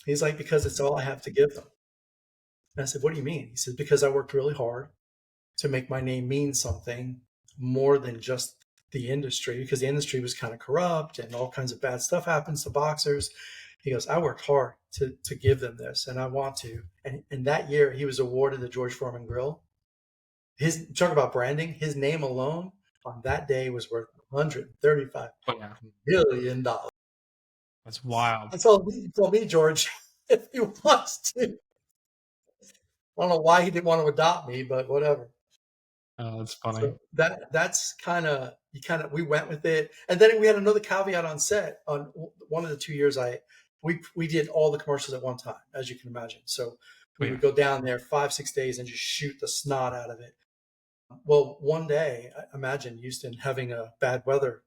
He's like, "Because it's all I have to give them." And I said, "What do you mean?" He said, "Because I worked really hard to make my name mean something more than just the industry, because the industry was kind of corrupt and all kinds of bad stuff happens to boxers." He goes, "I worked hard to give them this, and I want to." And that year he was awarded the George Foreman Grill. Talk about branding, his name alone on that day was worth $135 million. That's wild. That's all me, George, if he wants to. I don't know why he didn't want to adopt me, but whatever. Oh, that's funny. So that's we went with it, and then we had another caveat on set. On one of the 2 years, we did all the commercials at one time, as you can imagine. So we would go down there 5-6 days and just shoot the snot out of it. Well, one day, imagine Houston having a bad weather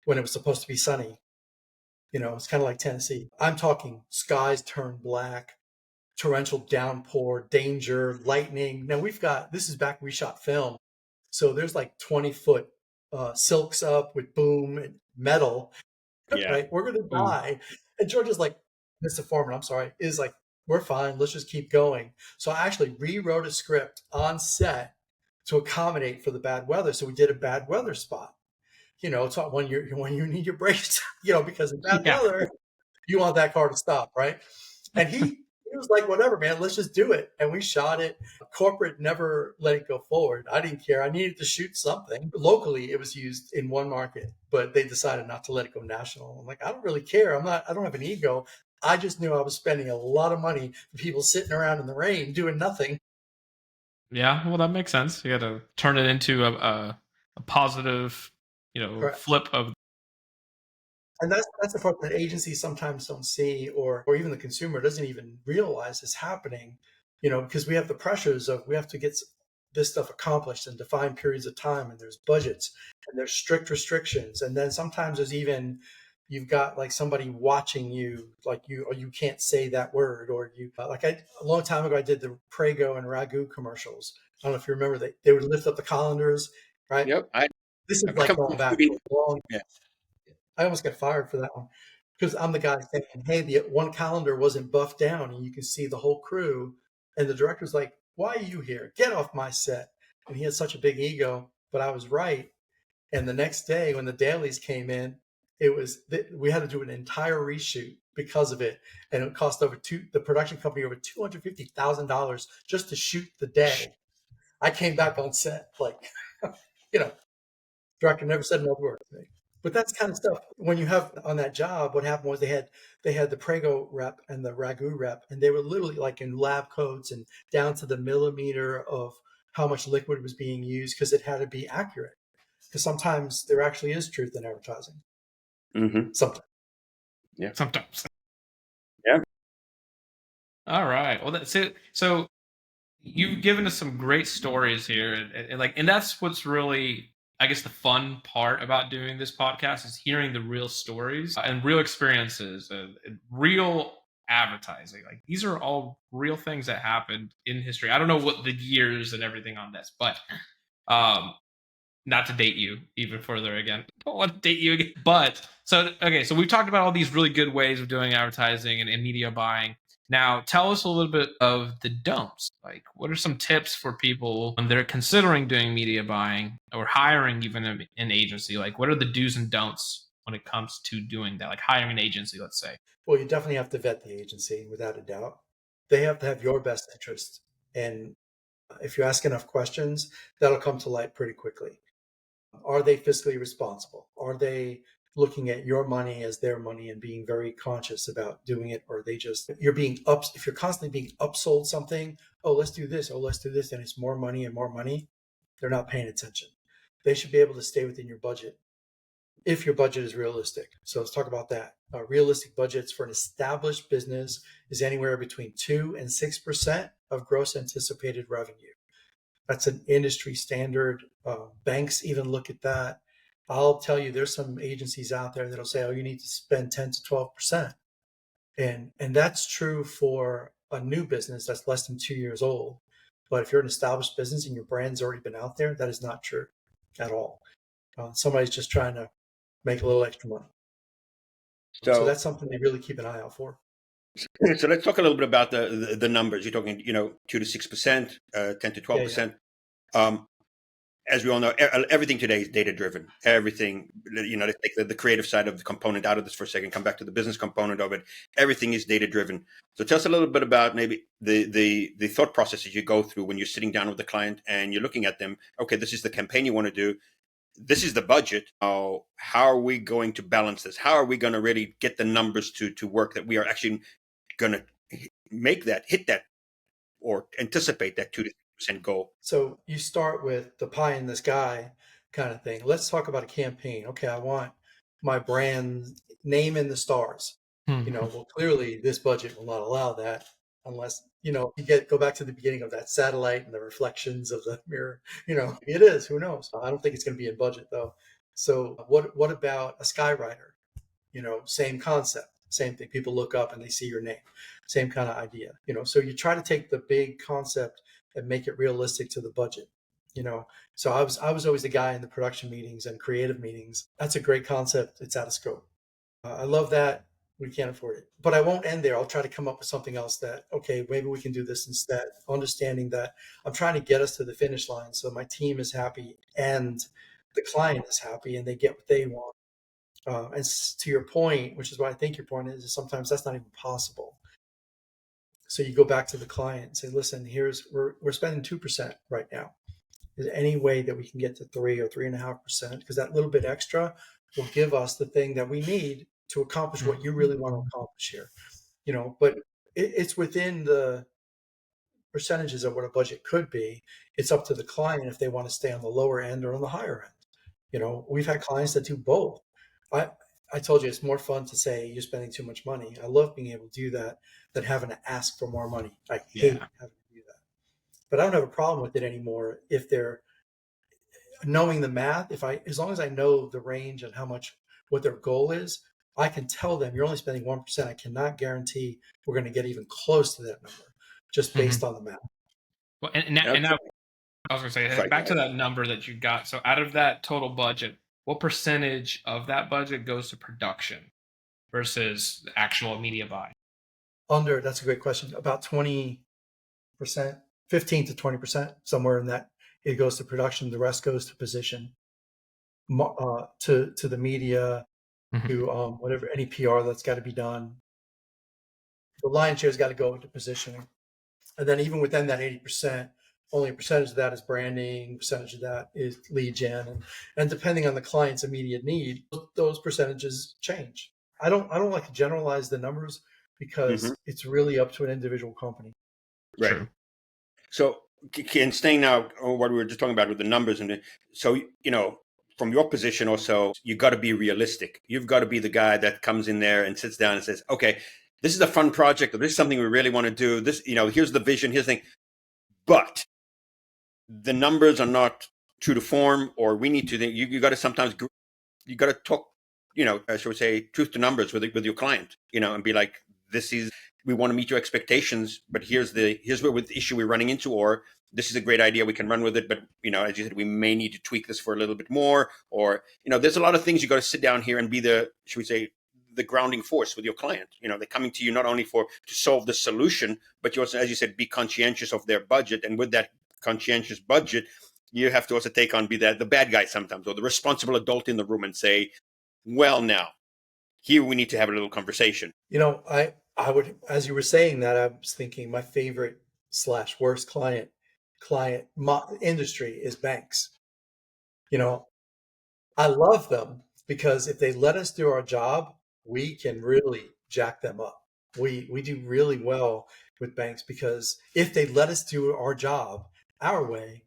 when it was supposed to be sunny. It's kind of like Tennessee. I'm talking skies turn black, torrential downpour, danger, lightning. Now this is back when we shot film. So there's like 20-foot silks up with boom and metal. Yeah. Right? We're going to die. And George is like, Mr. Foreman, I'm sorry, is like, we're fine. Let's just keep going. So I actually rewrote a script on set to accommodate for the bad weather. So we did a bad weather spot. It's not when you need your brakes, because in bad weather, you want that car to stop, right? And he was like, whatever, man, let's just do it. And we shot it. Corporate never let it go forward. I didn't care. I needed to shoot something. Locally, it was used in one market, but they decided not to let it go national. I'm like, I don't really care. I don't have an ego. I just knew I was spending a lot of money for people sitting around in the rain doing nothing. Yeah, well, that makes sense. You got to turn it into a positive, Correct. flip of. And that's the part that agencies sometimes don't see, or even the consumer doesn't even realize is happening, because we have the pressures of we have to get this stuff accomplished in defined periods of time, and there's budgets and there's strict restrictions, and then sometimes you've got like somebody watching you, like you can't say that word, or a long time ago I did the Prego and Ragu commercials. I don't know if you remember, they would lift up the colanders, right? Yep. This is I've like come going from back TV. a long. Yeah. I almost got fired for that one because I'm the guy saying, "Hey, the one calendar wasn't buffed down, and you can see the whole crew." And the director's like, "Why are you here? Get off my set!" And he had such a big ego, but I was right. And the next day, when the dailies came in, we had to do an entire reshoot because of it, and it cost the production company over $250,000 just to shoot the day. I came back on set like, director never said another word to me. But that's kind of stuff. When you have on that job, what happened was they had the Prego rep and the Ragu rep, and they were literally like in lab coats and down to the millimeter of how much liquid was being used because it had to be accurate. Because sometimes there actually is truth in advertising. Mm-hmm. Sometimes. Yeah. Sometimes. Yeah. All right. Well, that's it. So you've given us some great stories here, and that's what's really, I guess, the fun part about doing this podcast is hearing the real stories and real experiences and real advertising. Like these are all real things that happened in history. I don't know what the years and everything on this, but not to date you even further again. Don't want to date you again. But so we've talked about all these really good ways of doing advertising and media buying. Now, tell us a little bit of the don'ts. Like, what are some tips for people when they're considering doing media buying or hiring even an agency? Like, what are the do's and don'ts when it comes to doing that? Like hiring an agency, let's say. Well, you definitely have to vet the agency without a doubt. They have to have your best interest. And if you ask enough questions, that'll come to light pretty quickly. Are they fiscally responsible? Are they looking at your money as their money and being very conscious about doing it? Or are they just, if you're constantly being upsold something, oh, let's do this, and it's more money and more money, they're not paying attention. They should be able to stay within your budget if your budget is realistic. So let's talk about that. Realistic budgets for an established business is anywhere between 2 and 6% of gross anticipated revenue. That's an industry standard. Banks even look at that. I'll tell you, there's some agencies out there that'll say, oh, you need to spend 10 to 12%. And that's true for a new business that's less than 2 years old. But if you're an established business and your brand's already been out there, that is not true at all. Somebody's just trying to make a little extra money. So that's something to really keep an eye out for. So let's talk a little bit about the numbers. You're talking, 2 to 6%, 10 to 12%. Yeah. As we all know, everything today is data driven. Everything, let's take the creative side of the component out of this for a second, come back to the business component of it. Everything is data driven. So tell us a little bit about maybe the thought processes you go through when you're sitting down with the client and you're looking at them. Okay, this is the campaign you want to do. This is the budget. How are we going to balance this? How are we going to really get the numbers to work that we are actually going to hit that, or anticipate that 2 to 6% goal? So you start with the pie in the sky kind of thing. Let's talk about a campaign. Okay, I want my brand name in the stars. Well, clearly this budget will not allow that unless, go back to the beginning of that satellite and the reflections of the mirror. It is, who knows? I don't think it's going to be in budget though. So what about a skywriter? Same concept, same thing. People look up and they see your name. Same kind of idea. So you try to take the big concept and make it realistic to the budget. So I was always the guy in the production meetings and creative meetings. That's a great concept. It's out of scope. I love that. We can't afford it. But I won't end there. I'll try to come up with something else that, okay, maybe we can do this instead. Understanding that I'm trying to get us to the finish line so my team is happy and the client is happy and they get what they want. And to your point, which is what I think your point is sometimes that's not even possible. So you go back to the client and say, listen, we're spending 2% right now. Is there any way that we can get to 3 or 3.5%? Because that little bit extra will give us the thing that we need to accomplish what you really want to accomplish here. But it's within the percentages of what a budget could be. It's up to the client if they want to stay on the lower end or on the higher end. We've had clients that do both. I told you it's more fun to say you're spending too much money. I love being able to do that than having to ask for more money. I hate having to do that. But I don't have a problem with it anymore if they're knowing the math. As long as I know the range and what their goal is, I can tell them you're only spending 1%. I cannot guarantee we're going to get even close to that number just based on the math. Well, and now I was going to say, back to that number that you got. So out of that total budget, what percentage of that budget goes to production versus the actual media buy? That's a great question. About 20%, 15 to 20%, somewhere in that. It goes to production. The rest goes to position, to the media, to whatever, any PR that's got to be done. The lion's share's got to go into positioning. And then even within that 80%, only a percentage of that is branding, percentage of that is lead gen. And depending on the client's immediate need, those percentages change. I don't like to generalize the numbers because it's really up to an individual company. Right. True. So, and staying now on what we were just talking about with the numbers, so, from your position also, you got to be realistic. You've got to be the guy that comes in there and sits down and says, okay, this is a fun project, or this is something we really want to do. This, here's the vision, here's the thing. But the numbers are not true to form, or we need to, you got to sometimes, you got to talk, shall we say, truth to numbers with your client, and be like, we want to meet your expectations, but here's what the issue we're running into, or this is a great idea, we can run with it, but as you said, we may need to tweak this for a little bit more, or there's a lot of things you got to sit down here and be the grounding force with your client. They're coming to you not only to solve the solution, but you also, as you said, be conscientious of their budget, and with that conscientious budget, you have to also be the bad guy sometimes, or the responsible adult in the room, and say, well, now here we need to have a little conversation. I would, as you were saying that, I was thinking my favorite / worst client industry is banks. I love them because if they let us do our job, we can really jack them up. We do really well with banks because if they let us do our job our way,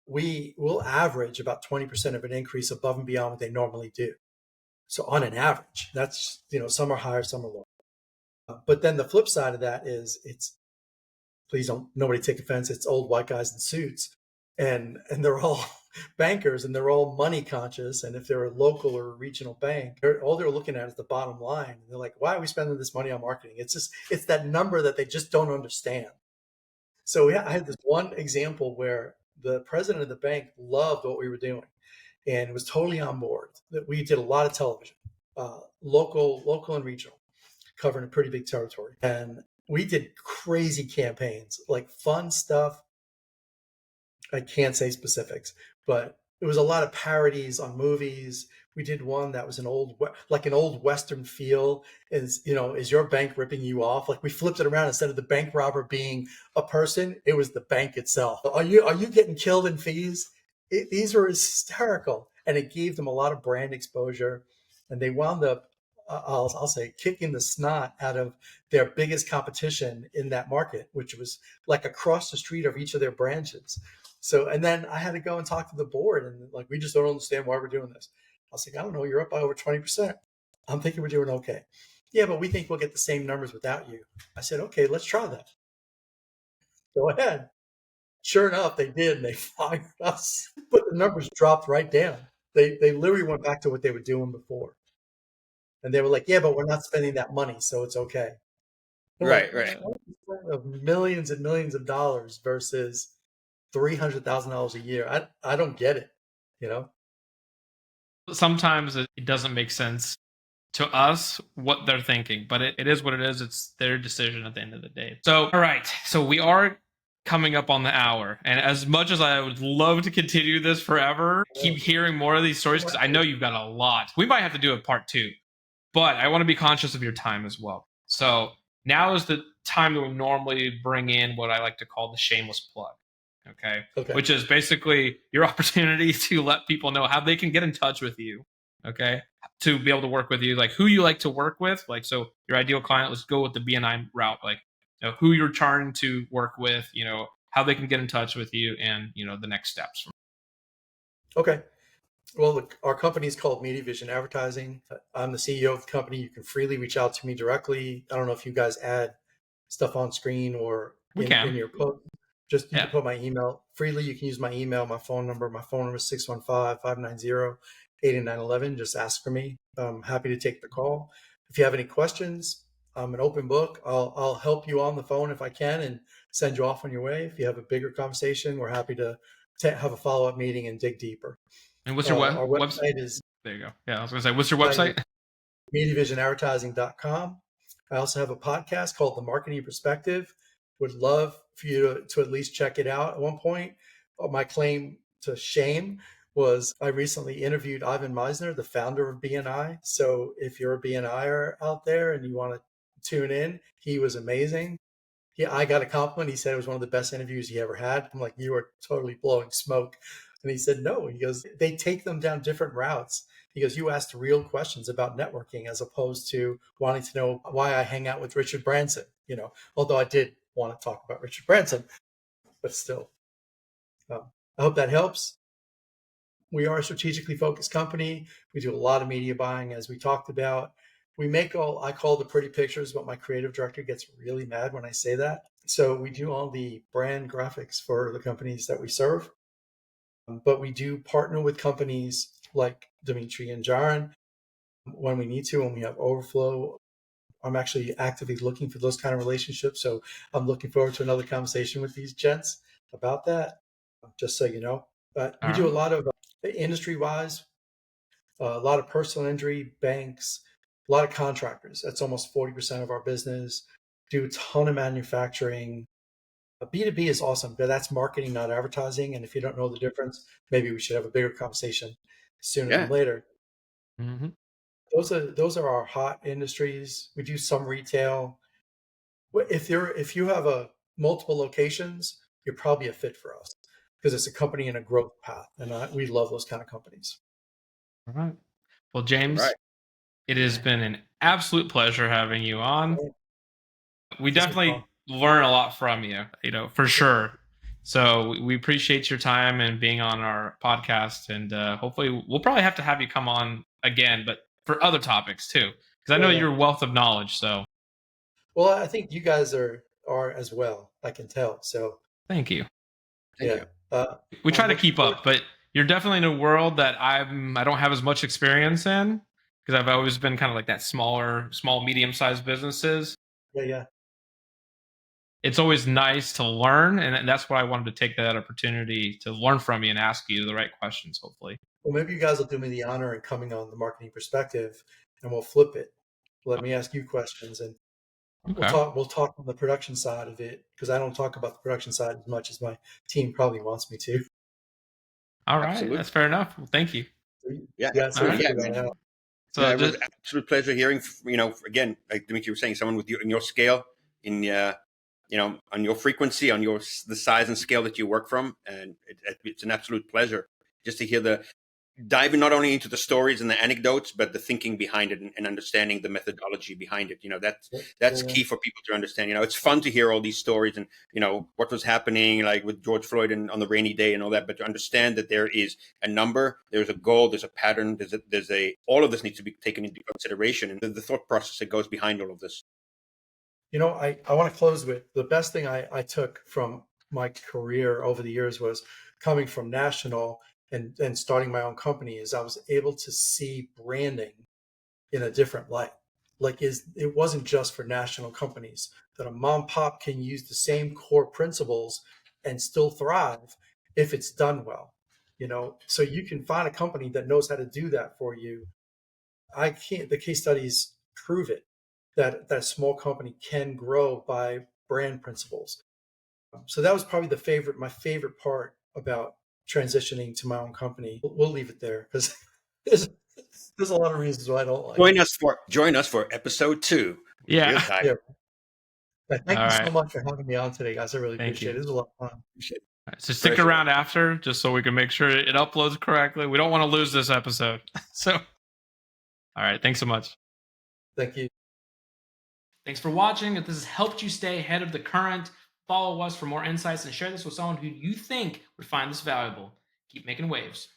we will average about 20% of an increase above and beyond what they normally do. So on an average, that's, some are higher, some are lower. But then the flip side of that is please don't, nobody take offense. It's old white guys in suits and they're all bankers and they're all money conscious. And if they're a local or a regional bank, all they're looking at is the bottom line. And they're like, why are we spending this money on marketing? It's that number that they just don't understand. So I had this one example where the president of the bank loved what we were doing and was totally on board. That we did a lot of television, local and regional, covering a pretty big territory. And we did crazy campaigns, like fun stuff. I can't say specifics, but it was a lot of parodies on movies. We did one that was an old Western feel. Is your bank ripping you off? Like we flipped it around. Instead of the bank robber being a person, it was the bank itself. Are you getting killed in fees? These were hysterical, and it gave them a lot of brand exposure, and they wound up, I'll say, kicking the snot out of their biggest competition in that market, which was like across the street of each of their branches. So, and then I had to go and talk to the board, and like, we just don't understand why we're doing this. I was like, I don't know, you're up by over 20%. I'm thinking we're doing okay. Yeah, but we think we'll get the same numbers without you. I said, okay, let's try that. Go ahead. Sure enough, they did, and they fired us. But the numbers dropped right down. They literally went back to what they were doing before. And they were like, yeah, but we're not spending that money, so it's okay. I'm like, Right. of millions and millions of dollars versus $300,000 a year. I don't get it, you know? Sometimes it doesn't make sense to us what they're thinking, but it is what it is. It's their decision at the end of the day. So, all right. So we are coming up on the hour. And as much as I would love to continue this forever, keep hearing more of these stories, because I know you've got a lot. We might have to do a part two, but I want to be conscious of your time as well. So now is the time that we normally bring in what I like to call the shameless plug. Okay. Okay. Which is basically your opportunity to let people know how they can get in touch with you. Okay. To be able to work with you, like who you like to work with. Like, so your ideal client, let's go with the BNI route. Like, who you're trying to work with, how they can get in touch with you, and, the next steps. Okay. Well, look, our company is called Media Vision Advertising. I'm the CEO of the company. You can freely reach out to me directly. I don't know if you guys add stuff on screen or in your post. Just you can put my email freely. You can use my email, my phone number. My phone number is 615-590-8911. Just ask for me. I'm happy to take the call. If you have any questions, I'm an open book. I'll help you on the phone if I can and send you off on your way. If you have a bigger conversation, we're happy to have a follow-up meeting and dig deeper. And what's your our website is, there you go. Yeah, I was going to say, what's your website? MediaVisionAdvertising.com. I also have a podcast called The Marketing Perspective. Would love for you to at least check it out. At one point, my claim to shame was I recently interviewed Ivan Meisner, the founder of BNI. So if you're a BNIer out there and you want to tune in, he was amazing. I got a compliment. He said it was one of the best interviews he ever had. I'm like, you are totally blowing smoke. And he said, no. He goes, they take them down different routes. He goes, you asked real questions about networking as opposed to wanting to know why I hang out with Richard Branson, although I did want to talk about Richard Branson, but still. I hope that helps. We are a strategically focused company. We do a lot of media buying, as we talked about. We make I call the pretty pictures, but my creative director gets really mad when I say that. So we do all the brand graphics for the companies that we serve. But we do partner with companies like Dmitriy and Jaron when we need to, when we have overflow. I'm actually actively looking for those kind of relationships. So I'm looking forward to another conversation with these gents about that, just so you know. But we do a lot of industry-wise, a lot of personal injury, banks, a lot of contractors. That's almost 40% of our business. Do a ton of manufacturing. B2B is awesome, but that's marketing, not advertising. And if you don't know the difference, maybe we should have a bigger conversation sooner than later. Mm-hmm. Those are our hot industries. We do some retail. If you have multiple locations, you're probably a fit for us because it's a company in a growth path, and we love those kind of companies. All right. Well, James, it has been an absolute pleasure having you on. We definitely learn a lot from you, for sure. So we appreciate your time and being on our podcast, and hopefully we'll probably have to have you come on again, but for other topics too, because I know you're a wealth of knowledge. So, well, I think you guys are as well. I can tell. So, thank you. Thank you. We try to keep up, but you're definitely in a world that I don't have as much experience in, because I've always been kind of like that small, medium-sized businesses. Yeah. It's always nice to learn, and that's why I wanted to take that opportunity to learn from you and ask you the right questions, hopefully. Well, maybe you guys will do me the honor in coming on The Marketing Perspective, and we'll flip it. Let me ask you questions, and we'll talk on the production side of it, because I don't talk about the production side as much as my team probably wants me to. All right, absolutely. That's fair enough. Well, thank you. So it was an absolute pleasure hearing. Again, like Dmitry was saying, someone with in your scale, on your frequency, on the size and scale that you work from, and it's an absolute pleasure just to hear diving not only into the stories and the anecdotes, but the thinking behind it and understanding the methodology behind it. That's key for people to understand. It's fun to hear all these stories and, what was happening, like with George Floyd and on the rainy day and all that, but to understand that there is a number, there's a goal, there's a pattern, all of this needs to be taken into consideration, and the thought process that goes behind all of this. I want to close with the best thing I took from my career over the years was coming from national and starting my own company is I was able to see branding in a different light. Like it wasn't just for national companies, that a mom pop can use the same core principles and still thrive if it's done well. So you can find a company that knows how to do that for you. The case studies prove it, that that small company can grow by brand principles. So that was probably my favorite part about transitioning to my own company. We'll leave it there because there's, there's a lot of reasons why I don't like it. Join us for episode 2. Yeah. Real time. Yeah. All Thank you so right. much for having me on today, guys. I really Thank you. appreciate it. It was a lot of fun. Appreciate it. All right, so stick Pleasure. around after, just so we can make sure it uploads correctly. We don't want to lose this episode. So, all right. Thanks so much. Thank you. Thanks for watching. If this has helped you stay ahead of the current, follow us for more insights and share this with someone who you think would find this valuable. Keep making waves.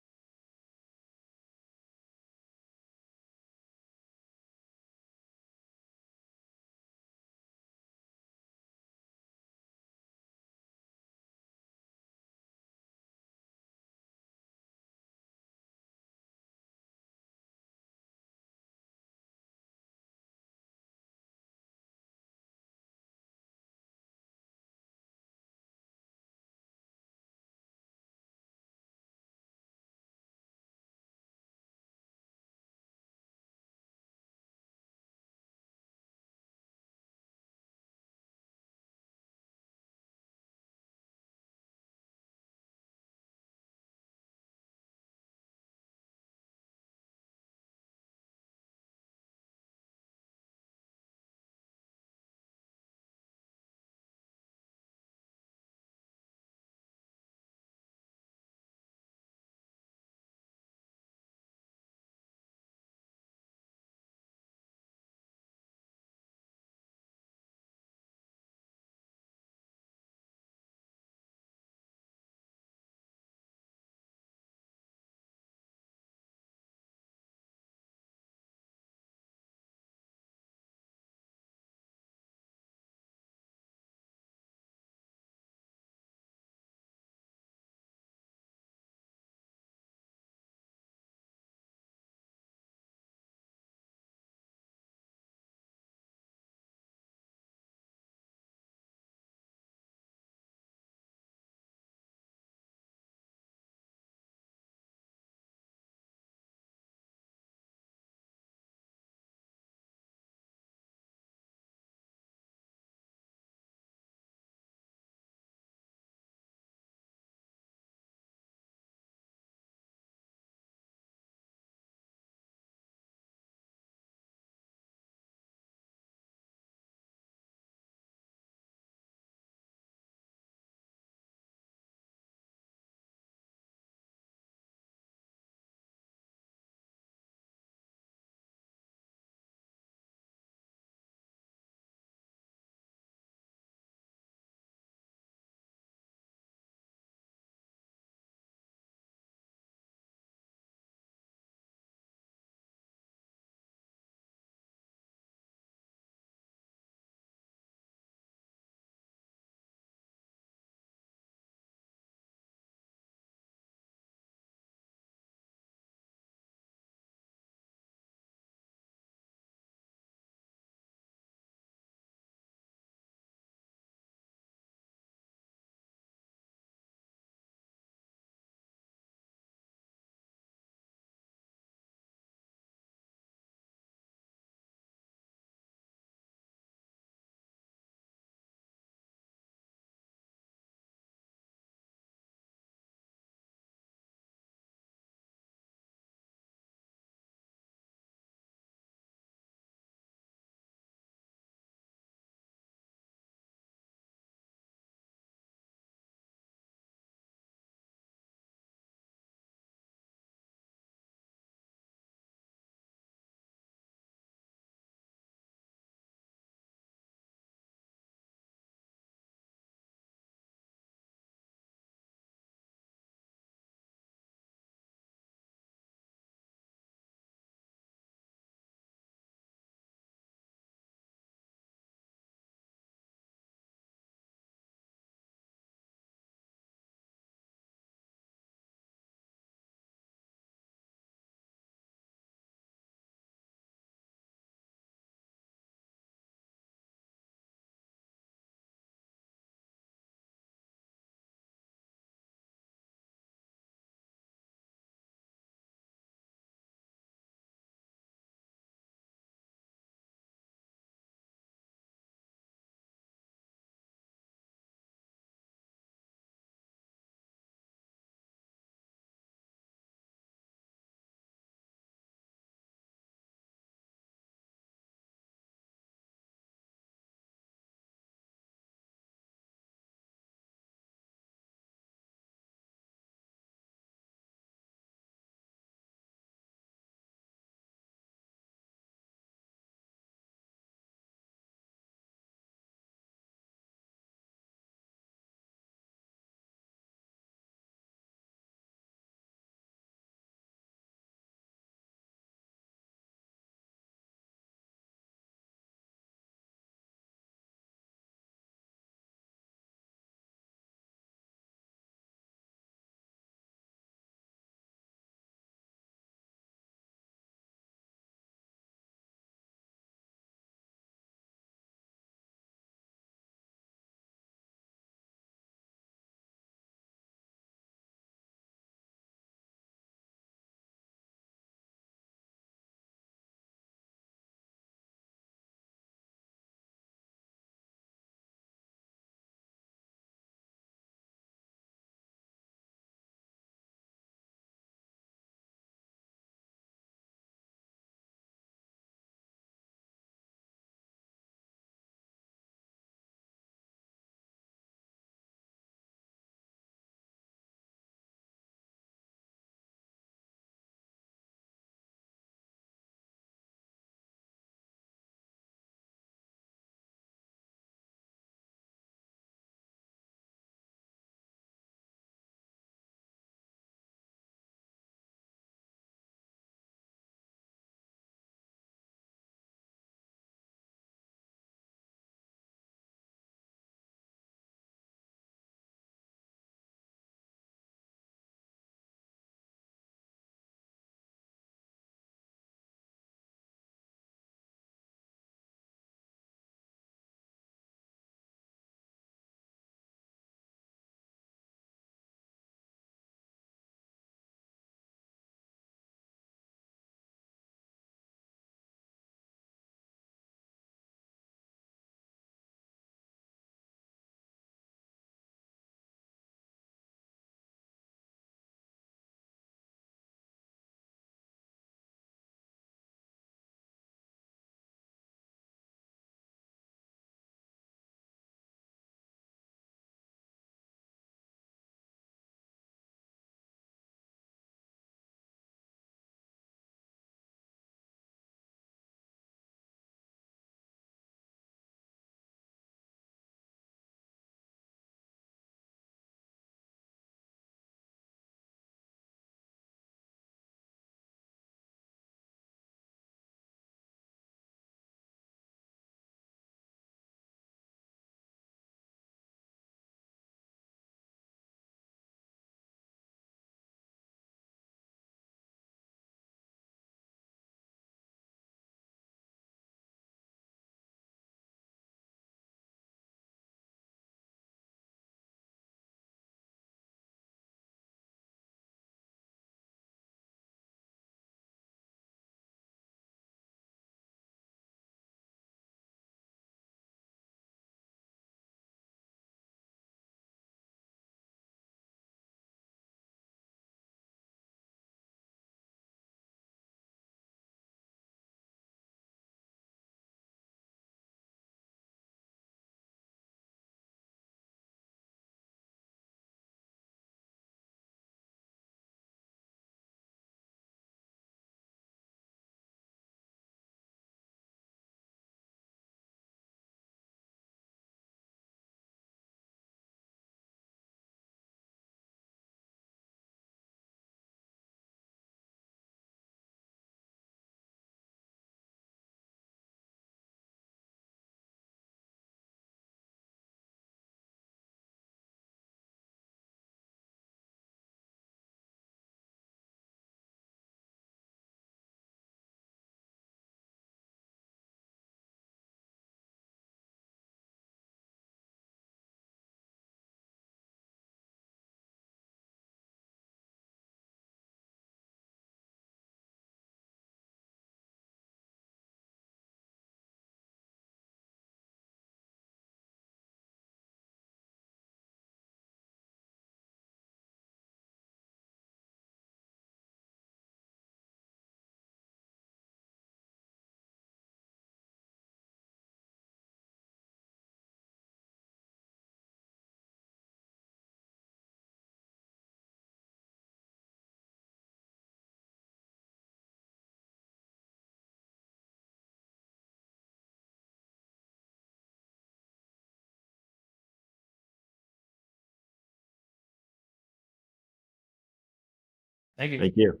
Thank you. Thank you.